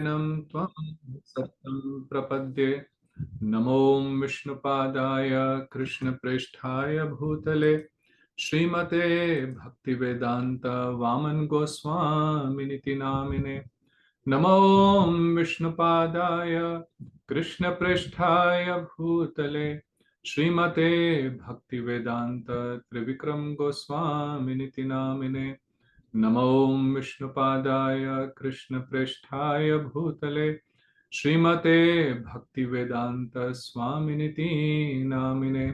त्वं सत्यं प्रपद्ये। नमो विष्णुपादाय कृष्णप्रेष्ठाय भूतले श्रीमते भक्तिवेदांत वामन गोस्वामिनिति नामिने। नमो विष्णुपादाय कृष्णप्रेष्ठाय भूतले श्रीमते भक्तिवेदांत त्रिविक्रम गोस्वामिनिति नामिने। नमो विष्णुपादाय कृष्णप्रेष्ठाय भूतले श्रीमते भक्तिवेदांत स्वामिनिति नामिने।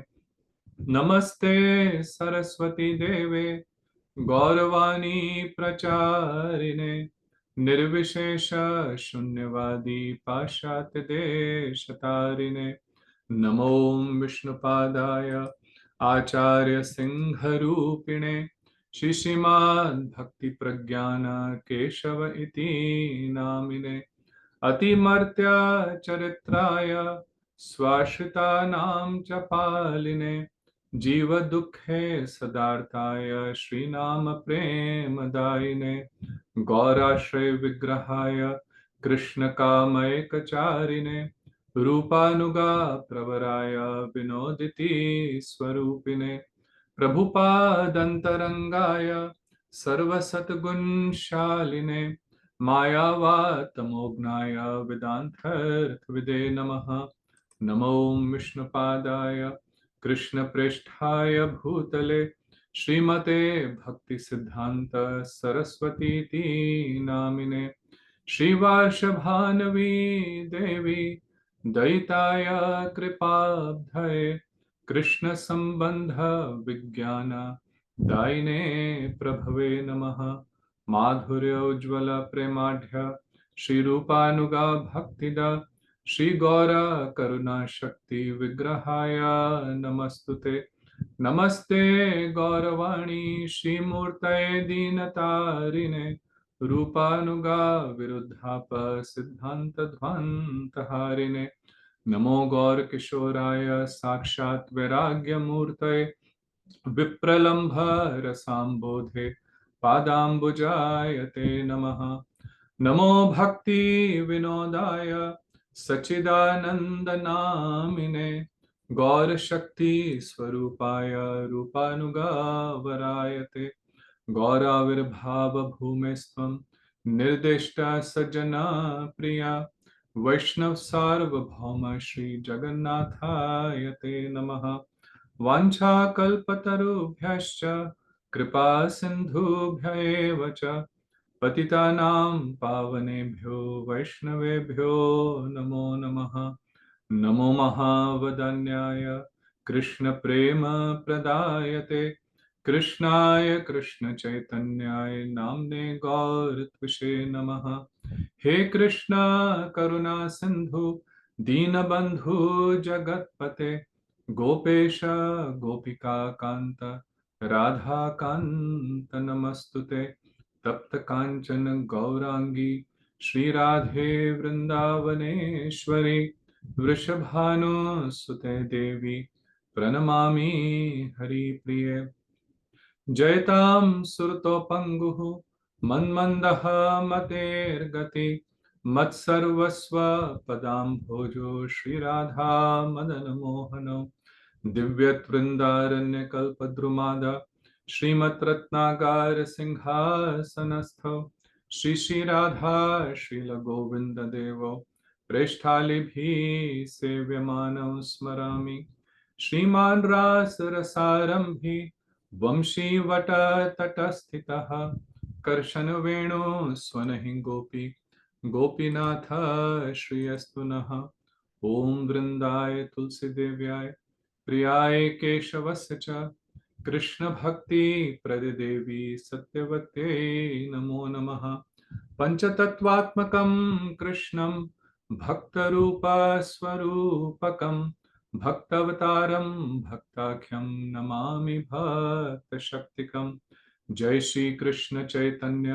नमस्ते सरस्वती देवे गौरवाणी प्रचारिणे निर्विशेष शून्यवादी पाश्चात्य देशतारिणे। नमो विष्णुपादाय आचार्य सिंहरूपिणे शिशिमान् भक्ति प्रज्ञान केशव इति नामिने। अतिमर्त्य चरित्राय स्वाश्रितानां च पालिने जीव दुःखे सदार्ताय श्रीनाम प्रेमदायिने। गौराश्रय विग्रहाय कृष्ण कामैकचारिणे रूपानुगा प्रवराय विनोदिति स्वरूपिणे। प्रभुपादंतरंगाय सर्वसतगुणशालिने मायावातमोघ्नाय वेदांतर्थ नमः। नमो विष्णुपादाय कृष्णप्रेष्ठाय भूतले श्रीमते भक्ति सिद्धांत सरस्वती नामिने। श्रीवार्षभानवी देवी दयिताय कृपाब्धये कृष्ण संबंध विज्ञान दायिने प्रभवे नमः। माधुर्योज्वल प्रेमाढ्य श्रीरूपानुगा भक्तिदा श्री गौरा करुणा शक्ति विग्रहाय नमस्तुते। नमस्ते गौरवाणी श्रीमूर्तये दीनतारिणे रूपानुगा विरुद्धाप सिद्धांत ध्वंतहारिणे। नमो गौर किशोराय साक्षात् वैराग्य मूर्तये विप्रलंभ रसाम्बोधे पादाम्बुजायते नमः। नमो भक्ति विनोदाय सच्चिदानंद नामिने गौर शक्ति स्वरूपाय रूपानुगावरायते। गौराविर्भाव भूमिस्त्वं निर्दिष्ट सज्जना प्रिया वैष्णव सार्वभौम श्री जगन्नाथाय ते नमः। वाञ्छाकल्पतरुभ्यश्च कृपा सिन्धुभ्य एव च पतितानां पावनेभ्यो वैष्णवेभ्यो नमो नमः। नमो महावदन्याय कृष्ण प्रेम प्रदायते कृष्णाय कृष्ण चैतन्याय नाम्ने गौरत्विषे नमः। हे कृष्णा करुणा सिंधु दीनबंधु जगतपते गोपेश गोपिका कांत राधा कांत नमस्तुते। तप्त कांचन गौरांगी श्री राधे वृंदावनेश्वरी वृषभानुसुते देवी प्रणमामि हरिप्रिये। जयतां सुरतोपंगुः मन्मन्दः मतेर्गति मत्सर्वस्व पदाम्भोजो श्रीराधा मदनमोहनो दिव्यवृन्दारण्यकल्पद्रुमाद श्रीमद्रत्नागार सिंहासनस्थो श्री श्रीराधा श्रीलगोविन्ददेवो प्रेष्ठालिभिः सेव्यमानौ स्मरामि। श्रीमान् रासरसारम्भी वंशीवटतटस्थितः कर्शनवेणु स्वनहि गोपी गोपीनाथ श्रीयस्तु नः। ॐ वृन्दाय तुलसीदेव्याय प्रियाय केशवस्य च कृष्ण भक्ति प्रददेवी सत्यवत्यै नमो नमः। पंचतत्वात्मकं कृष्णं भक्तरूप स्वरूपकं भक्तावतारं भक्ताख्यं नमामि भक्तशक्तिकं। जय श्री कृष्ण चैतन्य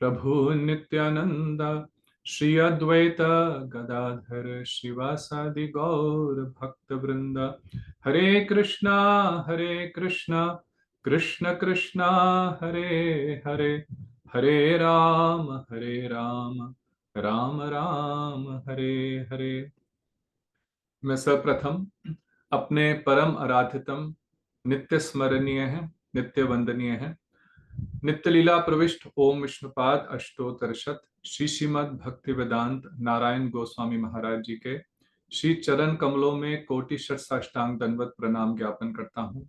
प्रभु नित्यानंद श्री अद्वैत गदाधर श्रीवासादि गौर भक्त वृंद। हरे कृष्णा कृष्ण कृष्णा हरे हरे हरे राम राम राम हरे हरे। मैं सर्वप्रथम अपने परम आराध्यतम, नित्य स्मरणीय है, नित्य वंदनीय है, नित्य लीला प्रविष्ट ओम विष्णुपाद अष्टोत्तरशत श्री श्रीमद् भक्ति वेदांत नारायण गोस्वामी महाराज जी के श्री चरण कमलों में कोटि शत साष्टांग दंडवत प्रणाम ज्ञापन करता हूँ।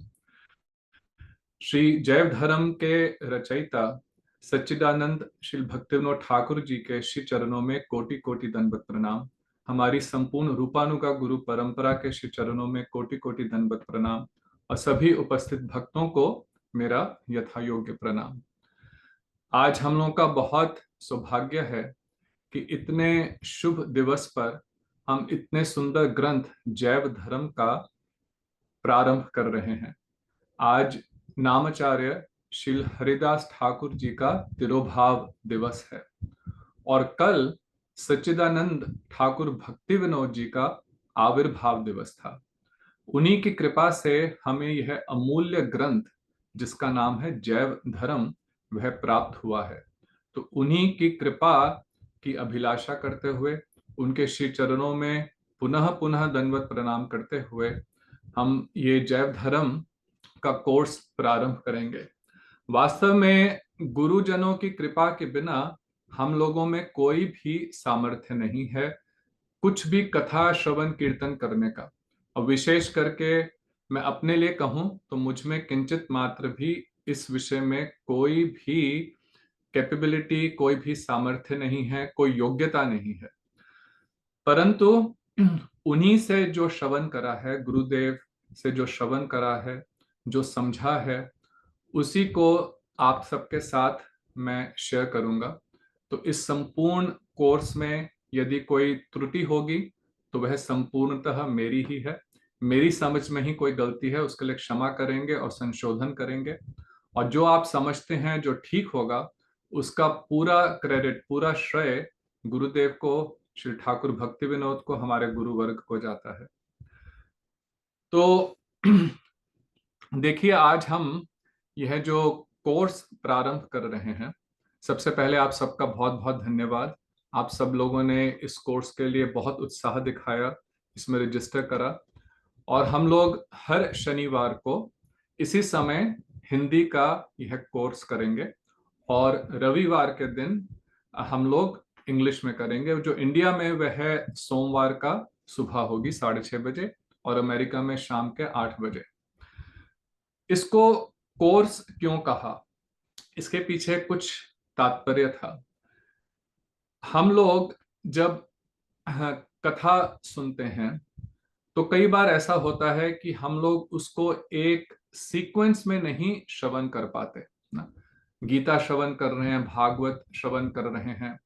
श्री जैव धर्म के रचयिता सच्चिदानंद श्री भक्तिविनोद ठाकुर जी के श्री चरणों में कोटि कोटि दंडवत प्रणाम। हमारी संपूर्ण रूपानुगा गुरु परंपरा के श्री चरणों में कोटि कोटि दंडवत प्रणाम और सभी उपस्थित भक्तों को मेरा यथा योग्य प्रणाम। आज हम लोगों का बहुत सौभाग्य है कि इतने शुभ दिवस पर हम इतने सुंदर ग्रंथ जैव धर्म का प्रारंभ कर रहे हैं। आज नामाचार्य श्री हरिदास ठाकुर जी का तिरोभाव दिवस है और कल सच्चिदानंद ठाकुर भक्ति विनोद जी का आविर्भाव दिवस था। उन्हीं की कृपा से हमें यह अमूल्य ग्रंथ जिसका नाम है जैव धर्म वह प्राप्त हुआ है। तो उन्हीं की कृपा की अभिलाषा करते हुए उनके श्री चरणों में पुनः पुनः दंडवत प्रणाम करते हुए हम ये जैव धर्म का कोर्स प्रारंभ करेंगे। वास्तव में गुरुजनों की कृपा के बिना हम लोगों में कोई भी सामर्थ्य नहीं है कुछ भी कथा श्रवण कीर्तन करने का। और विशेष करके मैं अपने लिए कहूं तो मुझ में किंचित मात्र भी इस विषय में कोई भी कैपेबिलिटी, कोई भी सामर्थ्य नहीं है, कोई योग्यता नहीं है। परंतु उन्हीं से जो श्रवण करा है, गुरुदेव से जो श्रवण करा है, जो समझा है, उसी को आप सबके साथ मैं शेयर करूंगा। तो इस संपूर्ण कोर्स में यदि कोई त्रुटि होगी तो वह संपूर्णतः मेरी ही है। मेरी समझ में ही कोई गलती है उसके लिए क्षमा करेंगे और संशोधन करेंगे। और जो आप समझते हैं जो ठीक होगा उसका पूरा क्रेडिट, पूरा श्रेय गुरुदेव को, श्री ठाकुर भक्ति विनोद को, हमारे गुरु वर्ग को जाता है। तो देखिए आज हम यह जो कोर्स प्रारंभ कर रहे हैं, सबसे पहले आप सबका बहुत बहुत धन्यवाद। आप सब लोगों ने इस कोर्स के लिए बहुत उत्साह दिखाया, इसमें रजिस्टर करा और हम लोग हर शनिवार को इसी समय हिंदी का यह कोर्स करेंगे और रविवार के दिन हम लोग इंग्लिश में करेंगे। जो इंडिया में वह सोमवार का सुबह होगी 6:30 बजे और अमेरिका में शाम के 8 बजे। इसको कोर्स क्यों कहा, इसके पीछे कुछ तात्पर्य था। हम लोग जब कथा सुनते हैं तो कई बार ऐसा होता है कि हम लोग उसको एक सीक्वेंस में नहीं श्रवण कर पाते ना। गीता श्रवण कर रहे हैं, भागवत श्रवण कर रहे हैं,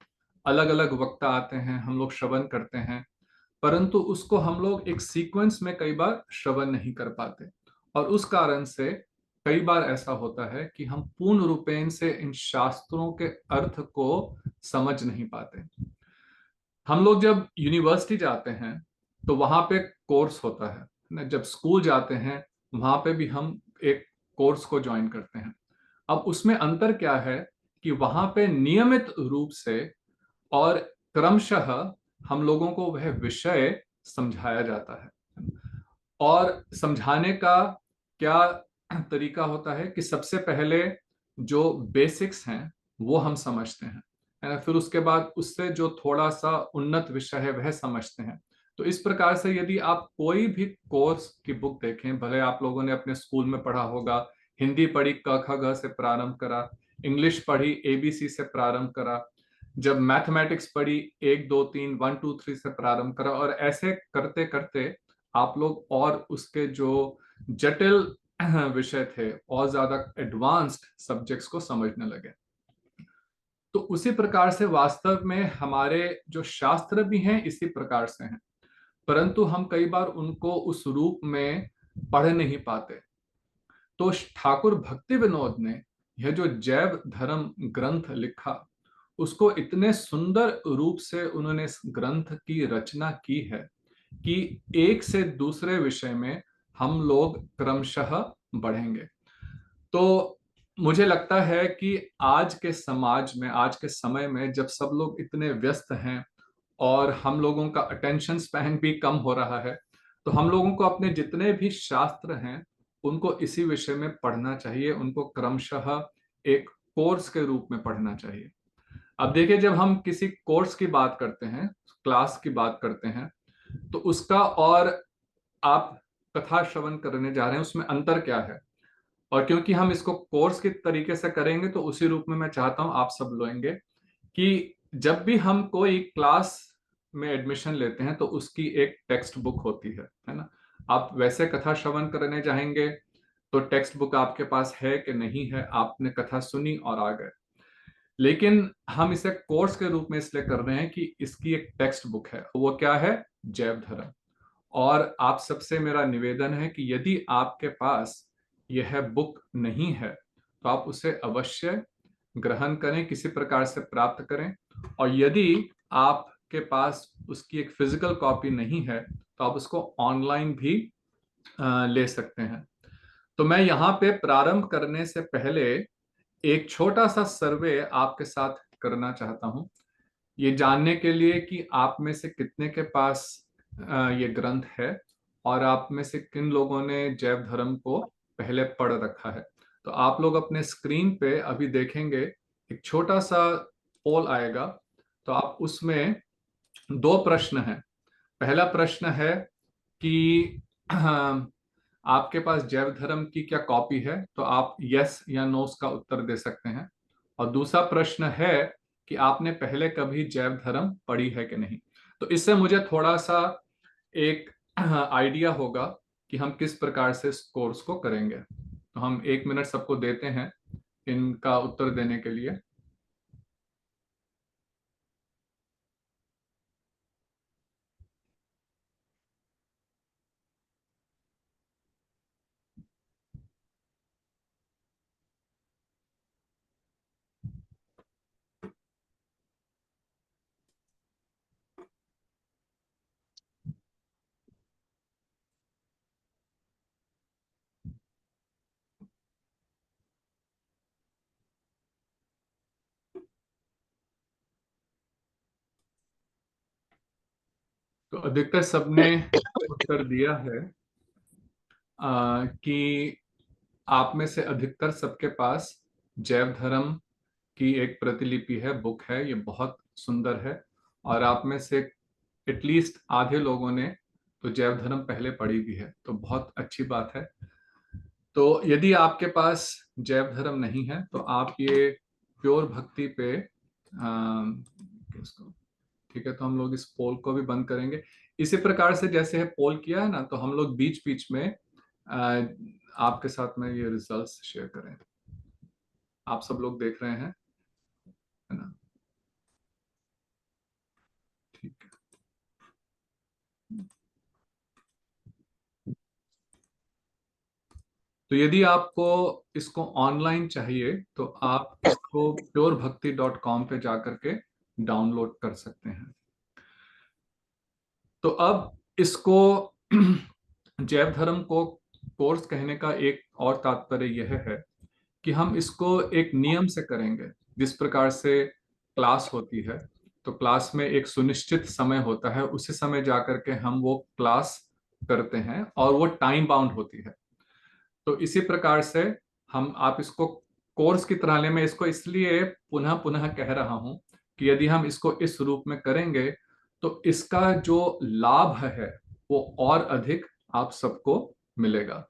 अलग अलग वक्ता आते हैं, हम लोग श्रवण करते हैं, परंतु उसको हम लोग एक सीक्वेंस में कई बार श्रवण नहीं कर पाते। और उस कारण से कई बार ऐसा होता है कि हम पूर्ण रूपेण से इन शास्त्रों के अर्थ को समझ नहीं पाते। हम लोग जब यूनिवर्सिटी जाते हैं तो वहां पे कोर्स होता है ना, जब स्कूल जाते हैं वहां पे भी हम एक कोर्स को ज्वाइन करते हैं। अब उसमें अंतर क्या है कि वहां पे नियमित रूप से और क्रमशः हम लोगों को वह विषय समझाया जाता है। और समझाने का क्या तरीका होता है कि सबसे पहले जो बेसिक्स हैं वो हम समझते हैं, है ना, फिर उसके बाद उससे जो थोड़ा सा उन्नत विषय है वह समझते हैं। तो इस प्रकार से यदि आप कोई भी कोर्स की बुक देखें, भले आप लोगों ने अपने स्कूल में पढ़ा होगा, हिंदी पढ़ी क ख ग से प्रारंभ करा, इंग्लिश पढ़ी ABC से प्रारंभ करा, जब मैथमेटिक्स पढ़ी 1 2 3 1 2 3 से प्रारंभ करा, और ऐसे करते करते आप लोग और उसके जो जटिल विषय थे और ज्यादा एडवांस्ड सब्जेक्ट्स को समझने लगे। तो उसी प्रकार से वास्तव में हमारे जो शास्त्र भी हैं इसी प्रकार से हैं, परंतु हम कई बार उनको उस रूप में पढ़ नहीं पाते। तो ठाकुर भक्ति विनोद ने यह जो जैव धर्म ग्रंथ लिखा, उसको इतने सुंदर रूप से उन्होंने इस ग्रंथ की रचना की है कि एक से दूसरे विषय में हम लोग क्रमशः बढ़ेंगे। तो मुझे लगता है कि आज के समाज में, आज के समय में, जब सब लोग इतने व्यस्त हैं और हम लोगों का अटेंशन स्पैन भी कम हो रहा है, तो हम लोगों को अपने जितने भी शास्त्र हैं उनको इसी विषय में पढ़ना चाहिए, उनको क्रमशः एक कोर्स के रूप में पढ़ना चाहिए। अब देखिए, जब हम किसी कोर्स की बात करते हैं, क्लास की बात करते हैं, तो उसका और आप कथा श्रवण करने जा रहे हैं उसमें अंतर क्या है। और क्योंकि हम इसको कोर्स के तरीके से करेंगे तो उसी रूप में मैं चाहता हूं आप सब लेंगे कि जब भी हम कोई क्लास में एडमिशन लेते हैं तो उसकी एक टेक्स्ट बुक होती है ना। आप वैसे कथा श्रवण करने जाएंगे तो टेक्स्ट बुक आपके पास है कि नहीं है, आपने कथा सुनी और आ गए। लेकिन हम इसे कोर्स के रूप में इसलिए कर रहे हैं कि इसकी एक टेक्स्ट बुक है, वो क्या है? जैव धर्म। और आप सबसे मेरा निवेदन है कि यदि आपके पास यह बुक नहीं है तो आप उसे अवश्य ग्रहण करें, किसी प्रकार से प्राप्त करें। और यदि आपके पास उसकी एक फिजिकल कॉपी नहीं है तो आप उसको ऑनलाइन भी ले सकते हैं। तो मैं यहाँ पे प्रारंभ करने से पहले एक छोटा सा सर्वे आपके साथ करना चाहता हूँ, ये जानने के लिए कि आप में से कितने के पास ये ग्रंथ है और आप में से किन लोगों ने जैव धर्म को पहले पढ़ रखा है। तो आप लोग अपने स्क्रीन पे अभी देखेंगे एक छोटा सा पोल आएगा, तो आप उसमें दो प्रश्न हैं। पहला प्रश्न है कि आपके पास जैव धर्म की क्या कॉपी है, तो आप यस या नो का उत्तर दे सकते हैं। और दूसरा प्रश्न है कि आपने पहले कभी जैव धर्म पढ़ी है कि नहीं। तो इससे मुझे थोड़ा सा एक आइडिया होगा कि हम किस प्रकार से इस कोर्स को करेंगे। तो हम 1 मिनट सबको देते हैं इनका उत्तर देने के लिए। तो अधिकतर सबने उत्तर दिया है कि आप में से अधिकतर सबके पास जैव धर्म की एक प्रतिलिपि है, बुक है, ये बहुत सुंदर है। और आप में से एटलीस्ट आधे लोगों ने तो जैव धर्म पहले पढ़ी भी है, तो बहुत अच्छी बात है। तो यदि आपके पास जैव धर्म नहीं है तो आप ये प्योर भक्ति पे ठीक है, तो हम लोग इस पोल को भी बंद करेंगे। इसी प्रकार से जैसे है पोल किया है ना, तो हम लोग बीच बीच में आपके साथ में ये रिजल्ट्स शेयर करें। आप सब लोग देख रहे हैं, है ना? ठीक है। तो यदि आपको इसको ऑनलाइन चाहिए तो आप इसको purebhakti.com पे जाकर के डाउनलोड कर सकते हैं। तो अब इसको जैव धर्म को कोर्स कहने का एक और तात्पर्य यह है कि हम इसको एक नियम से करेंगे। जिस प्रकार से क्लास होती है, तो क्लास में एक सुनिश्चित समय होता है, उसी समय जाकर के हम वो क्लास करते हैं और वो टाइम बाउंड होती है। तो इसी प्रकार से हम आप इसको कोर्स की तरह ले, मैं इसको इसलिए पुनः पुनः कह रहा हूं कि यदि हम इसको इस रूप में करेंगे तो इसका जो लाभ है वो और अधिक आप सबको मिलेगा।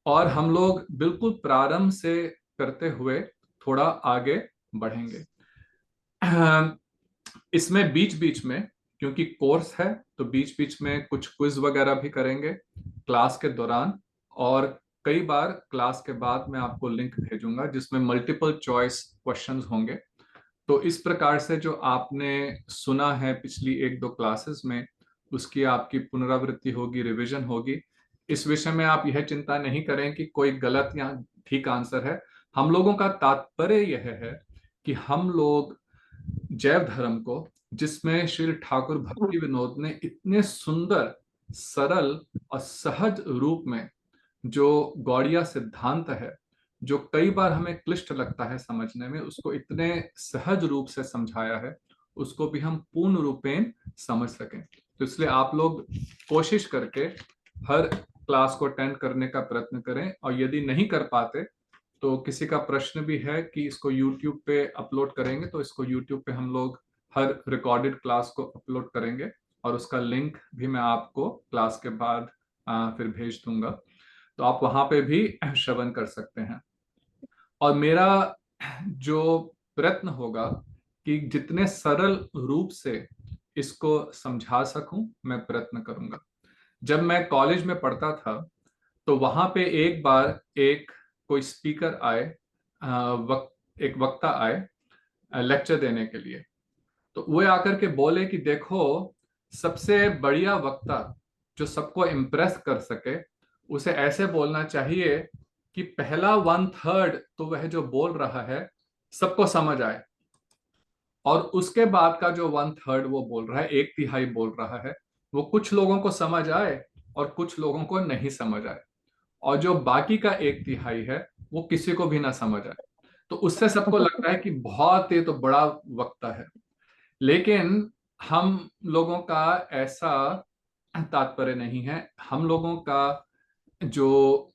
और हम लोग बिल्कुल प्रारंभ से करते हुए थोड़ा आगे बढ़ेंगे। इसमें बीच बीच में, क्योंकि कोर्स है, तो बीच बीच में कुछ क्विज वगैरह भी करेंगे क्लास के दौरान। और कई बार क्लास के बाद मैं आपको लिंक भेजूंगा जिसमें मल्टीपल चॉइस क्वेश्चंस होंगे। तो इस प्रकार से जो आपने सुना है पिछली 1-2 क्लासेस में, उसकी आपकी पुनरावृत्ति होगी, रिवीजन होगी। इस विषय में आप यह चिंता नहीं करें कि कोई गलत या ठीक आंसर है। हम लोगों का तात्पर्य यह है कि हम लोग जैव धर्म को, जिसमें श्री ठाकुर भक्ति विनोद ने इतने सुंदर, सरल और सहज रूप में जो गौड़िया सिद्धांत है जो कई बार हमें क्लिष्ट लगता है समझने में, उसको इतने सहज रूप से समझाया है, उसको भी हम पूर्ण रूपेण समझ सकें। तो इसलिए आप लोग कोशिश करके हर क्लास को अटेंड करने का प्रयत्न करें, और यदि नहीं कर पाते तो किसी का प्रश्न भी है कि इसको YouTube पे अपलोड करेंगे, तो इसको YouTube पे हम लोग हर रिकॉर्डेड क्लास को अपलोड करेंगे, और उसका लिंक भी मैं आपको क्लास के बाद फिर भेज दूंगा, तो आप वहां पे भी श्रवण कर सकते हैं। और मेरा जो प्रयत्न होगा कि जितने सरल रूप से इसको समझा सकूं, मैं प्रयत्न करूंगा। जब मैं कॉलेज में पढ़ता था तो वहां पे एक बार एक कोई स्पीकर आए, एक वक्ता आए लेक्चर देने के लिए। तो वो आकर के बोले कि देखो, सबसे बढ़िया वक्ता जो सबको इम्प्रेस कर सके, उसे ऐसे बोलना चाहिए कि पहला 1/3 तो वह जो बोल रहा है सबको समझ आए, और उसके बाद का जो 1/3 वो बोल रहा है, 1/3 बोल रहा है, वो कुछ लोगों को समझ आए और कुछ लोगों को नहीं समझ आए, और जो बाकी का 1/3 है वो किसी को भी ना समझ आए। तो उससे सबको लगता है कि बहुत ये तो बड़ा वक्ता है। लेकिन हम लोगों का ऐसा तात्पर्य नहीं है। हम लोगों का जो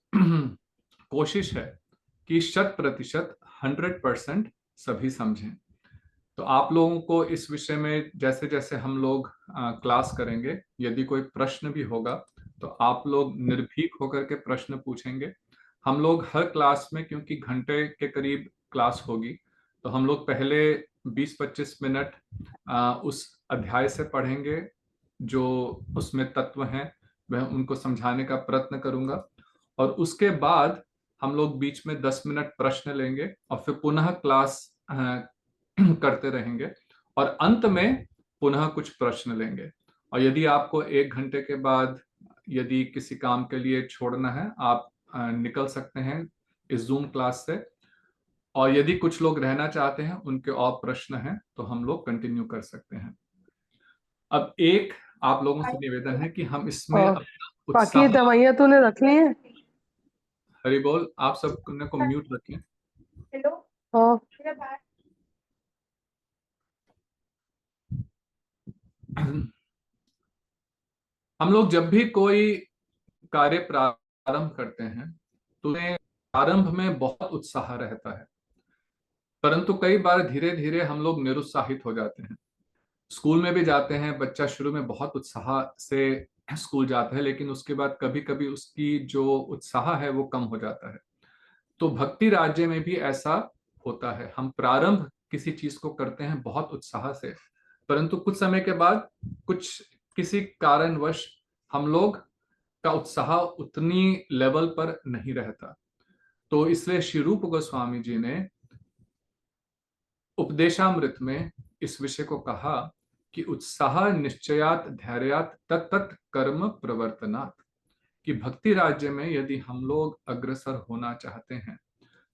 कोशिश है कि 100%, 100% सभी समझें। तो आप लोगों को इस विषय में जैसे जैसे हम लोग क्लास करेंगे, यदि कोई प्रश्न भी होगा तो आप लोग निर्भीक होकर के प्रश्न पूछेंगे। हम लोग हर क्लास में, क्योंकि घंटे के करीब क्लास होगी, तो हम लोग पहले 20-25 मिनट उस अध्याय से पढ़ेंगे, जो उसमें तत्व हैं वह उनको समझाने का प्रयत्न करूंगा, और उसके बाद हम लोग बीच में 10 मिनट प्रश्न लेंगे और फिर पुनः क्लास करते रहेंगे, और अंत में पुनः कुछ प्रश्न लेंगे। और यदि आपको 1 घंटे के बाद यदि किसी काम के लिए छोड़ना है, आप निकल सकते हैं इस जूम क्लास से, और यदि कुछ लोग रहना चाहते हैं, उनके और प्रश्न हैं, तो हम लोग कंटिन्यू कर सकते हैं। अब एक आप लोगों से निवेदन है कि हम इसमें और अपना बाकी उत्साह। दवाइयाँ तूने रख ली है? हरि बोल। आप सब को म्यूट रखें। हाँ। हम लोग जब भी कोई कार्य प्रारंभ करते हैं तो उन्हें प्रारंभ में बहुत उत्साह रहता है, परंतु कई बार धीरे धीरे हम लोग निरुत्साहित हो जाते हैं। स्कूल में भी जाते हैं, बच्चा शुरू में बहुत उत्साह से स्कूल जाता है, लेकिन उसके बाद कभी कभी उसकी जो उत्साह है वो कम हो जाता है। तो भक्ति राज्य में भी ऐसा होता है। हम प्रारंभ किसी चीज को करते हैं बहुत उत्साह से, परंतु कुछ समय के बाद कुछ किसी कारणवश हम लोग का उत्साह उतनी लेवल पर नहीं रहता। तो इसलिए श्री रूप गोस्वामी जी ने उपदेशामृत में इस विषय को कहा कि उत्साह निश्चयात धैर्यात तत्त कर्म प्रवर्तनात्, कि भक्ति राज्य में यदि हम लोग अग्रसर होना चाहते हैं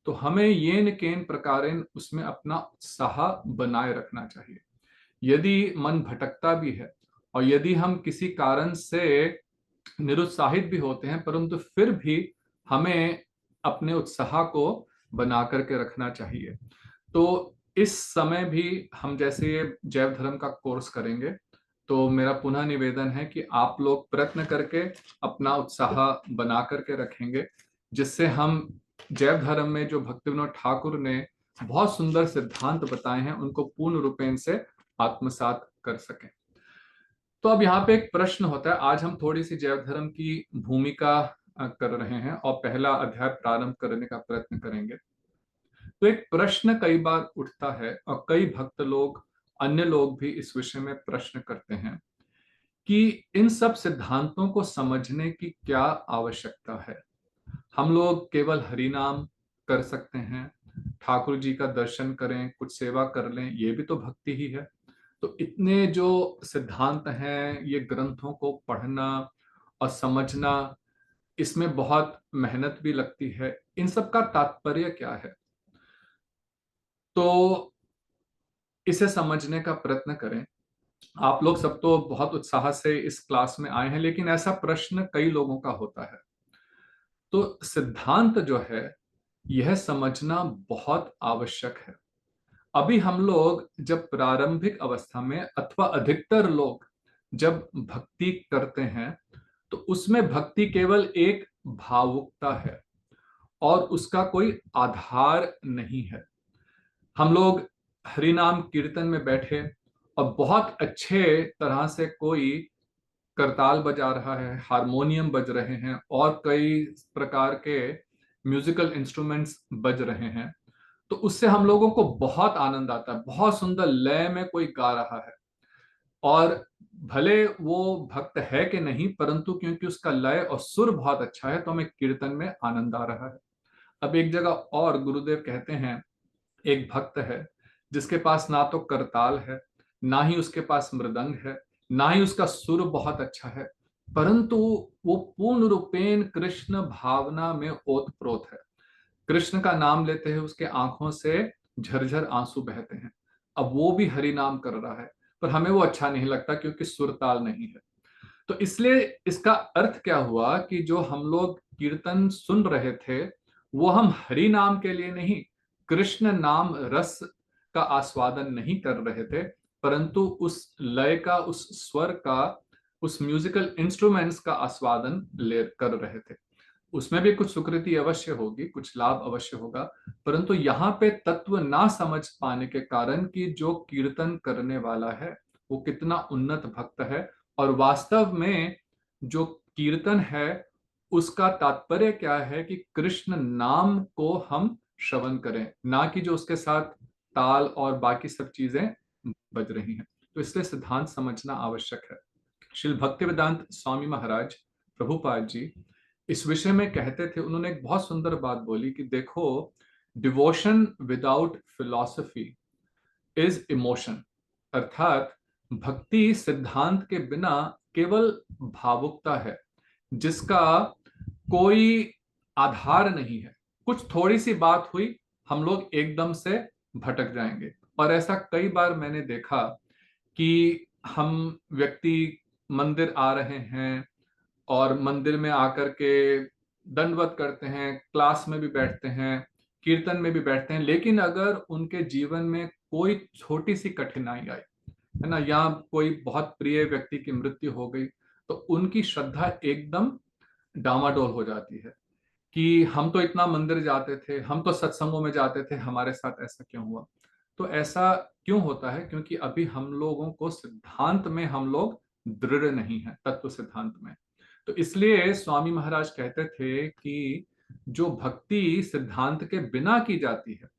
तो हमें येन केन प्रकारेण उसमें अपना उत्साह बनाए रखना चाहिए। यदि मन भटकता भी है और यदि हम किसी कारण से निरुत्साहित भी होते हैं, परंतु फिर भी हमें अपने उत्साह को बना करके रखना चाहिए। तो इस समय भी हम जैसे ये जैव धर्म का कोर्स करेंगे, तो मेरा पुनः निवेदन है कि आप लोग प्रयत्न करके अपना उत्साह बना करके रखेंगे, जिससे हम जैव धर्म में जो भक्ति विनोद ठाकुर ने बहुत सुंदर सिद्धांत बताए हैं उनको पूर्ण रूपेण से आत्मसात कर सकें। तो अब यहाँ पे एक प्रश्न होता है। आज हम थोड़ी सी जैव धर्म की भूमिका कर रहे हैं और पहला अध्याय प्रारंभ करने का प्रयत्न करेंगे। तो एक प्रश्न कई बार उठता है और कई भक्त लोग, अन्य लोग भी इस विषय में प्रश्न करते हैं कि इन सब सिद्धांतों को समझने की क्या आवश्यकता है। हम लोग केवल हरि नाम कर सकते हैं, ठाकुर जी का दर्शन करें, कुछ सेवा कर लें, ये भी तो भक्ति ही है। तो इतने जो सिद्धांत हैं, ये ग्रंथों को पढ़ना और समझना, इसमें बहुत मेहनत भी लगती है। इन सब का तात्पर्य क्या है, तो इसे समझने का प्रयत्न करें। आप लोग सब तो बहुत उत्साह से इस क्लास में आए हैं, लेकिन ऐसा प्रश्न कई लोगों का होता है। तो सिद्धांत जो है यह समझना बहुत आवश्यक है। अभी हम लोग जब प्रारंभिक अवस्था में अथवा अधिकतर लोग जब भक्ति करते हैं तो उसमें भक्ति केवल एक भावुकता है और उसका कोई आधार नहीं है। हम लोग हरिनाम कीर्तन में बैठे और बहुत अच्छे तरह से कोई करताल बजा रहा है, हारमोनियम बज रहे हैं और कई प्रकार के म्यूजिकल इंस्ट्रूमेंट्स बज रहे हैं, तो उससे हम लोगों को बहुत आनंद आता है। बहुत सुंदर लय में कोई गा रहा है और भले वो भक्त है कि नहीं, परंतु क्योंकि उसका लय और सुर बहुत अच्छा है तो हमें कीर्तन में आनंद आ रहा है। अब एक जगह और गुरुदेव कहते हैं, एक भक्त है जिसके पास ना तो करताल है, ना ही उसके पास मृदंग है, ना ही उसका सुर बहुत अच्छा है, परंतु वो पूर्ण रूपेण कृष्ण भावना में ओतप्रोत है। कृष्ण का नाम लेते हैं उसके आंखों से झरझर आंसू बहते हैं। अब वो भी हरि नाम कर रहा है, पर हमें वो अच्छा नहीं लगता क्योंकि सुर ताल नहीं है। तो इसलिए इसका अर्थ क्या हुआ कि जो हम लोग कीर्तन सुन रहे थे वो हम हरि नाम के लिए नहीं, कृष्ण नाम रस का आस्वादन नहीं कर रहे थे, परंतु उस लय का, उस स्वर का, उस म्यूजिकल इंस्ट्रूमेंट्स का आस्वादन ले कर रहे थे। उसमें भी कुछ सुकृति अवश्य होगी, कुछ लाभ अवश्य होगा, परंतु यहाँ पे तत्व ना समझ पाने के कारण कि जो कीर्तन करने वाला है वो कितना उन्नत भक्त है और वास्तव में जो कीर्तन है उसका तात्पर्य क्या है कि कृष्ण नाम को हम श्रवण करें, ना कि जो उसके साथ ताल और बाकी सब चीजें बज रही हैं। तो इसलिए सिद्धांत समझना आवश्यक है। श्रील भक्ति वेदांत स्वामी महाराज प्रभुपाद जी इस विषय में कहते थे, उन्होंने एक बहुत सुंदर बात बोली कि देखो, devotion without philosophy is emotion. अर्थात भक्ति सिद्धांत के बिना केवल भावुकता है जिसका कोई आधार नहीं है। कुछ थोड़ी सी बात हुई, हम लोग एकदम से भटक जाएंगे। और ऐसा कई बार मैंने देखा कि हम व्यक्ति मंदिर आ रहे हैं और मंदिर में आकर के दंडवत करते हैं, क्लास में भी बैठते हैं, कीर्तन में भी बैठते हैं, लेकिन अगर उनके जीवन में कोई छोटी सी कठिनाई आई है ना, या कोई बहुत प्रिय व्यक्ति की मृत्यु हो गई, तो उनकी श्रद्धा एकदम डामाडोल हो जाती है कि हम तो इतना मंदिर जाते थे, हम तो सत्संगों में जाते थे, हमारे साथ ऐसा क्यों हुआ। तो ऐसा क्यों होता है? क्योंकि अभी हम लोगों को सिद्धांत में हम लोग दृढ़ नहीं है, तत्व सिद्धांत में। तो इसलिए स्वामी महाराज कहते थे कि जो भक्ति सिद्धांत के बिना की जाती है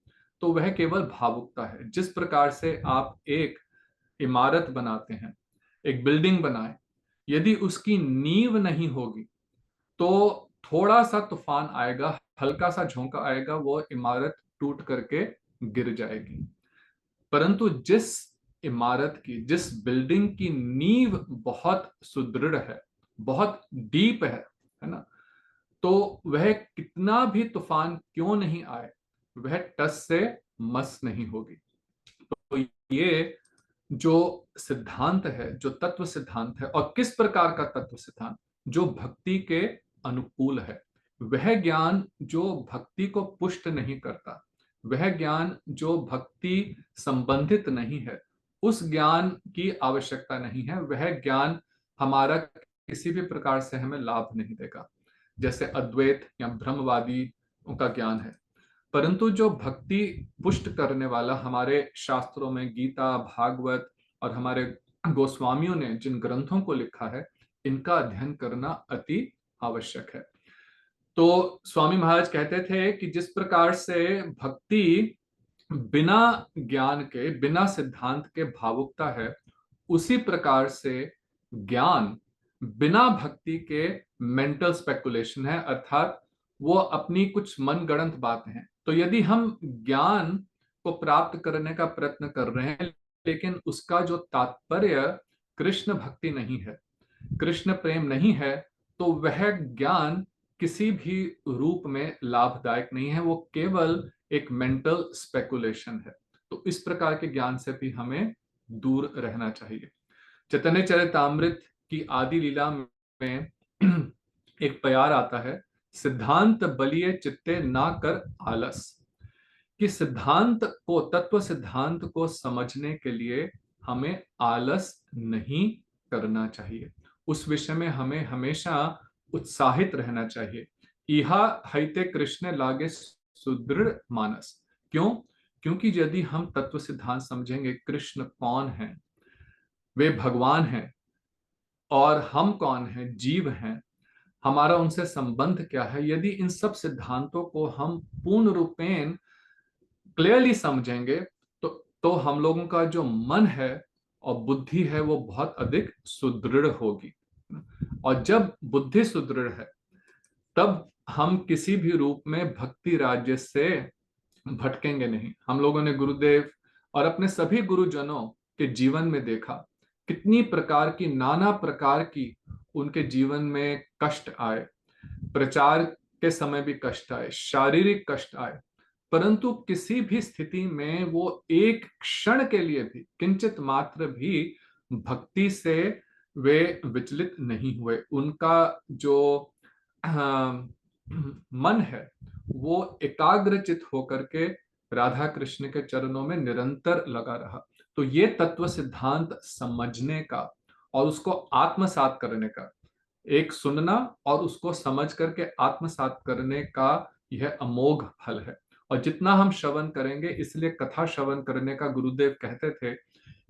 तो वह केवल भावुकता है। जिस प्रकार से आप एक इमारत बनाते हैं, एक बिल्डिंग बनाए, यदि उसकी नींव नहीं होगी तो थोड़ा सा तूफान आएगा, हल्का सा झोंका आएगा, वो इमारत टूट करके गिर जाएगी। परंतु जिस इमारत की, जिस बिल्डिंग की नींव बहुत सुदृढ़ है, बहुत डीप है ना, तो वह कितना भी तूफान क्यों नहीं आए, वह टस से मस नहीं होगी। तो ये जो सिद्धांत है, जो तत्व सिद्धांत है, और किस प्रकार का तत्व सिद्धांत, जो भक्ति के अनुकूल है, वह ज्ञान जो भक्ति को पुष्ट नहीं करता, वह ज्ञान जो भक्ति संबंधित नहीं है, उस ज्ञान की आवश्यकता नहीं है। वह ज्ञान हमारा किसी भी प्रकार से हमें लाभ नहीं देगा, जैसे अद्वैत या ब्रह्मवादी उनका ज्ञान है। परंतु जो भक्ति पुष्ट करने वाला, हमारे शास्त्रों में गीता, भागवत और हमारे गोस्वामियों ने जिन ग्रंथों को लिखा है, इनका अध्ययन करना अति आवश्यक है। तो स्वामी महाराज कहते थे कि जिस प्रकार से भक्ति बिना ज्ञान के, बिना सिद्धांत के भावुकता है, उसी प्रकार से ज्ञान बिना भक्ति के मेंटल स्पेकुलेशन है, अर्थात वो अपनी कुछ मनगढ़ंत बातें हैं। तो यदि हम ज्ञान को प्राप्त करने का प्रयत्न कर रहे हैं लेकिन उसका जो तात्पर्य कृष्ण भक्ति नहीं है, कृष्ण प्रेम नहीं है, तो वह ज्ञान किसी भी रूप में लाभदायक नहीं है, वो केवल एक मेंटल स्पेकुलेशन है। तो इस प्रकार के ज्ञान से भी हमें दूर रहना चाहिए। चैतन्य चरितामृत की आदि लीला में एक प्यार आता है सिद्धांत बलिए चित्ते ना कर आलस, कि सिद्धांत को, तत्व सिद्धांत को समझने के लिए हमें आलस नहीं करना चाहिए। उस विषय में हमें हमेशा उत्साहित रहना चाहिए। इहा हईते कृष्ण लागे सुदृढ़ मानस। क्यों? क्योंकि यदि हम तत्व सिद्धांत समझेंगे, कृष्ण कौन है, वे भगवान हैं, और हम कौन हैं, जीव हैं, हमारा उनसे संबंध क्या है, यदि इन सब सिद्धांतों को हम पूर्ण रूपेण क्लियरली समझेंगे, तो हम लोगों का जो मन है और बुद्धि है वो बहुत अधिक सुदृढ़ होगी। और जब बुद्धि सुदृढ़ है, तब हम किसी भी रूप में भक्ति राज्य से भटकेंगे नहीं। हम लोगों ने गुरुदेव और अपने सभी गुरुजनों के जीवन में देखा, कितनी प्रकार की, नाना प्रकार की उनके जीवन में कष्ट आए, प्रचार के समय भी कष्ट आए, शारीरिक कष्ट आए, परंतु किसी भी स्थिति में वो एक क्षण के लिए भी, किंचित मात्र भी भक्ति से वे विचलित नहीं हुए। उनका जो मन है वो एकाग्रचित होकर के राधा कृष्ण के चरणों में निरंतर लगा रहा। तो ये तत्व सिद्धांत समझने का और उसको आत्मसात करने का, एक सुनना और उसको समझ करके आत्मसात करने का यह अमोघ फल है। और जितना हम श्रवण करेंगे, इसलिए कथा श्रवण करने का गुरुदेव कहते थे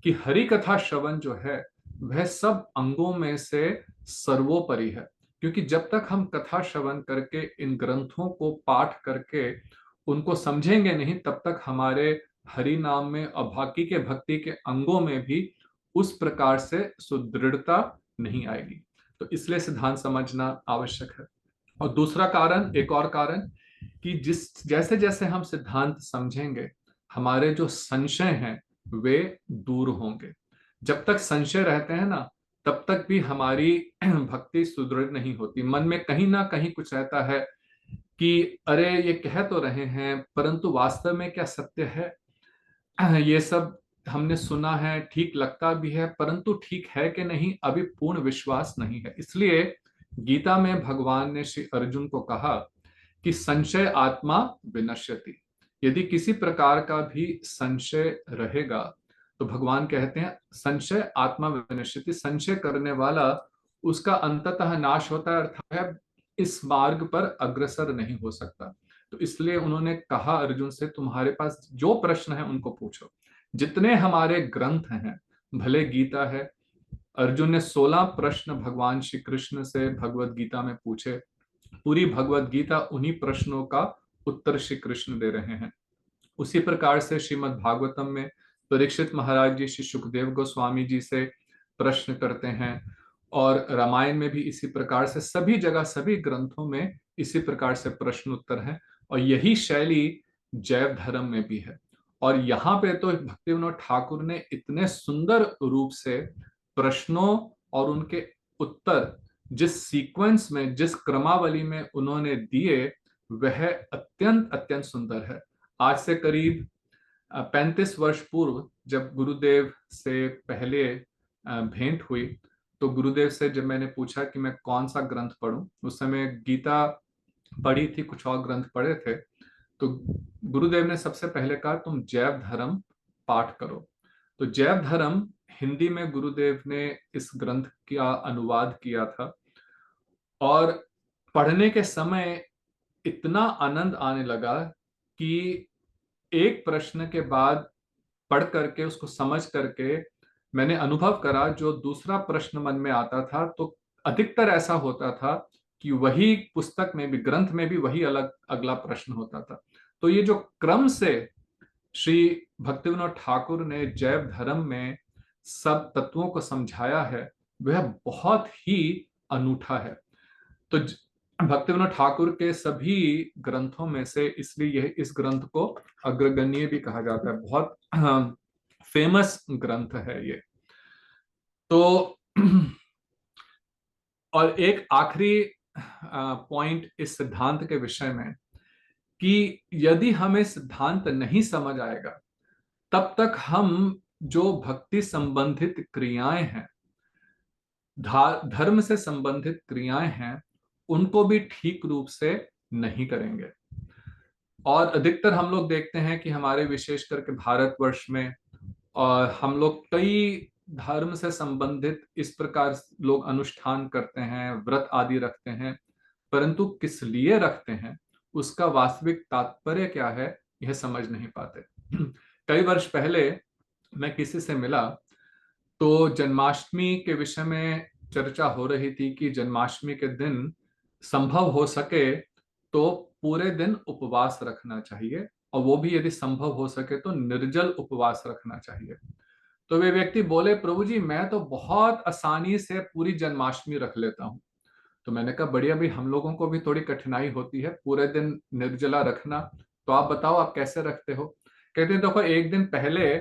कि हरि कथा श्रवण जो है वह सब अंगों में से सर्वोपरि है। क्योंकि जब तक हम कथा श्रवण करके इन ग्रंथों को पाठ करके उनको समझेंगे नहीं, तब तक हमारे हरि नाम में और बाकी के भक्ति के अंगों में भी उस प्रकार से सुदृढ़ता नहीं आएगी। तो इसलिए सिद्धांत समझना आवश्यक है। और दूसरा कारण, एक और कारण, कि जिस जैसे जैसे हम सिद्धांत समझेंगे, हमारे जो संशय हैं वे दूर होंगे। जब तक संशय रहते हैं ना, तब तक भी हमारी भक्ति सुदृढ़ नहीं होती। मन में कहीं ना कहीं कुछ रहता है कि अरे ये कह तो रहे हैं, परंतु वास्तव में क्या सत्य है? ये सब हमने सुना है, ठीक लगता भी है, परंतु ठीक है कि नहीं, अभी पूर्ण विश्वास नहीं है। इसलिए गीता में भगवान ने श्री अर्जुन को कहा कि संशय आत्मा विनश्यति। यदि किसी प्रकार का भी संशय रहेगा, तो भगवान कहते हैं संशय आत्मा विनश्यति, संशय करने वाला उसका अंततः नाश होता है, अर्थात इस मार्ग पर अग्रसर नहीं हो सकता। तो इसलिए उन्होंने कहा अर्जुन से, तुम्हारे पास जो प्रश्न है उनको पूछो। जितने हमारे ग्रंथ हैं, भले गीता है, अर्जुन ने 16 प्रश्न भगवान श्री कृष्ण से भगवत गीता में पूछे। पूरी भगवत गीता उन्हीं प्रश्नों का उत्तर श्री कृष्ण दे रहे हैं। उसी प्रकार से श्रीमद् भागवतम में परीक्षित महाराज जी श्री सुखदेव गोस्वामी जी से प्रश्न करते हैं, और रामायण में भी इसी प्रकार से, सभी जगह सभी ग्रंथों में इसी प्रकार से प्रश्न उत्तर है। और यही शैली जैव धर्म में भी है। और यहाँ पे तो भक्तिविनोद ठाकुर ने इतने सुंदर रूप से प्रश्नों और उनके उत्तर जिस सीक्वेंस में, जिस क्रमावली में उन्होंने दिए, वह अत्यंत अत्यंत सुंदर है। आज से करीब 35 वर्ष पूर्व जब गुरुदेव से पहले भेंट हुई, तो गुरुदेव से जब मैंने पूछा कि मैं कौन सा ग्रंथ पढूं, उस समय गीता पढ़ी थी, कुछ और ग्रंथ पढ़े थे, तो गुरुदेव ने सबसे पहले कहा तुम जैव धर्म पाठ करो। तो जैव धर्म हिंदी में गुरुदेव ने इस ग्रंथ का अनुवाद किया था, और पढ़ने के समय इतना आनंद आने लगा कि एक प्रश्न के बाद पढ़ करके, उसको समझ करके मैंने अनुभव करा, जो दूसरा प्रश्न मन में आता था तो अधिकतर ऐसा होता था कि वही पुस्तक में भी, ग्रंथ में भी वही अलग अगला प्रश्न होता था। तो ये जो क्रम से श्री भक्तिविनोद ठाकुर ने जैव धर्म में सब तत्वों को समझाया है, वह बहुत ही अनूठा है। तो भक्तिविनोद ठाकुर के सभी ग्रंथों में से इसलिए यह, इस ग्रंथ को अग्रगण्य भी कहा जाता है, बहुत फेमस ग्रंथ है ये। तो और एक आखिरी पॉइंट इस सिद्धांत के विषय में, कि यदि हमें सिद्धांत नहीं समझ आएगा, तब तक हम जो भक्ति संबंधित क्रियाएं हैं, धर्म से संबंधित क्रियाएं हैं, उनको भी ठीक रूप से नहीं करेंगे। और अधिकतर हम लोग देखते हैं कि हमारे विशेष करके भारतवर्ष में और हम लोग कई धर्म से संबंधित इस प्रकार लोग अनुष्ठान करते हैं, व्रत आदि रखते हैं, परंतु किस लिए रखते हैं, उसका वास्तविक तात्पर्य क्या है, यह समझ नहीं पाते। कई वर्ष पहले मैं किसी से मिला तो जन्माष्टमी के विषय में चर्चा हो रही थी कि जन्माष्टमी के दिन संभव हो सके तो पूरे दिन उपवास रखना चाहिए, और वो भी यदि संभव हो सके तो निर्जल उपवास रखना चाहिए। तो वे व्यक्ति बोले, प्रभु जी मैं तो बहुत आसानी से पूरी जन्माष्टमी रख लेता हूँ। तो मैंने कहा बढ़िया, भी हम लोगों को भी थोड़ी कठिनाई होती है पूरे दिन निर्जला रखना, तो आप बताओ आप कैसे रखते हो। कहते हैं देखो, एक दिन पहले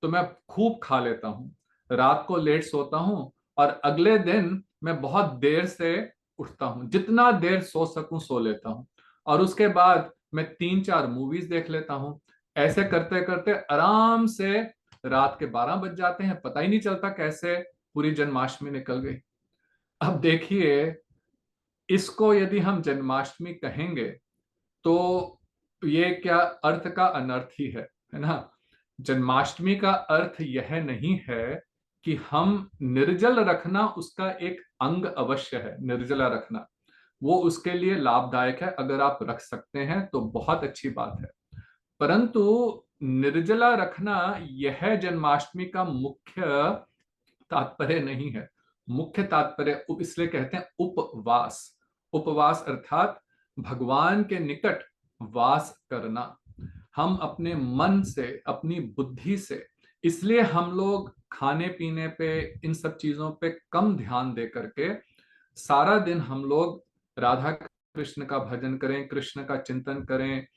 तो मैं खूब खा लेता हूँ, रात को लेट सोता हूँ, और अगले दिन मैं बहुत देर से उठता हूँ, जितना देर सो सकूं सो लेता हूँ, और उसके बाद मैं 3-4 मूवीज देख लेता हूँ। ऐसे करते करते आराम से रात के 12 बज जाते हैं, पता ही नहीं चलता कैसे पूरी जन्माष्टमी निकल गई। अब देखिए, इसको यदि हम जन्माष्टमी कहेंगे तो ये क्या अर्थ का अनर्थ ही है ना। जन्माष्टमी का अर्थ यह नहीं है कि हम निर्जल रखना उसका एक अंग अवश्य है, निर्जला रखना वो उसके लिए लाभदायक है, अगर आप रख सकते हैं तो बहुत अच्छी बात है। परंतु निर्जला रखना यह जन्माष्टमी का मुख्य तात्पर्य नहीं है। मुख्य तात्पर्य इसलिए कहते हैं उपवास। उपवास अर्थात भगवान के निकट वास करना। हम अपने मन से, अपनी बुद्धि से, इसलिए हम लोग खाने पीने पे, इन सब चीजों पे कम ध्यान दे करके सारा दिन हम लोग राधा कृष्ण का भजन करें, कृष्ण का चिंतन करें,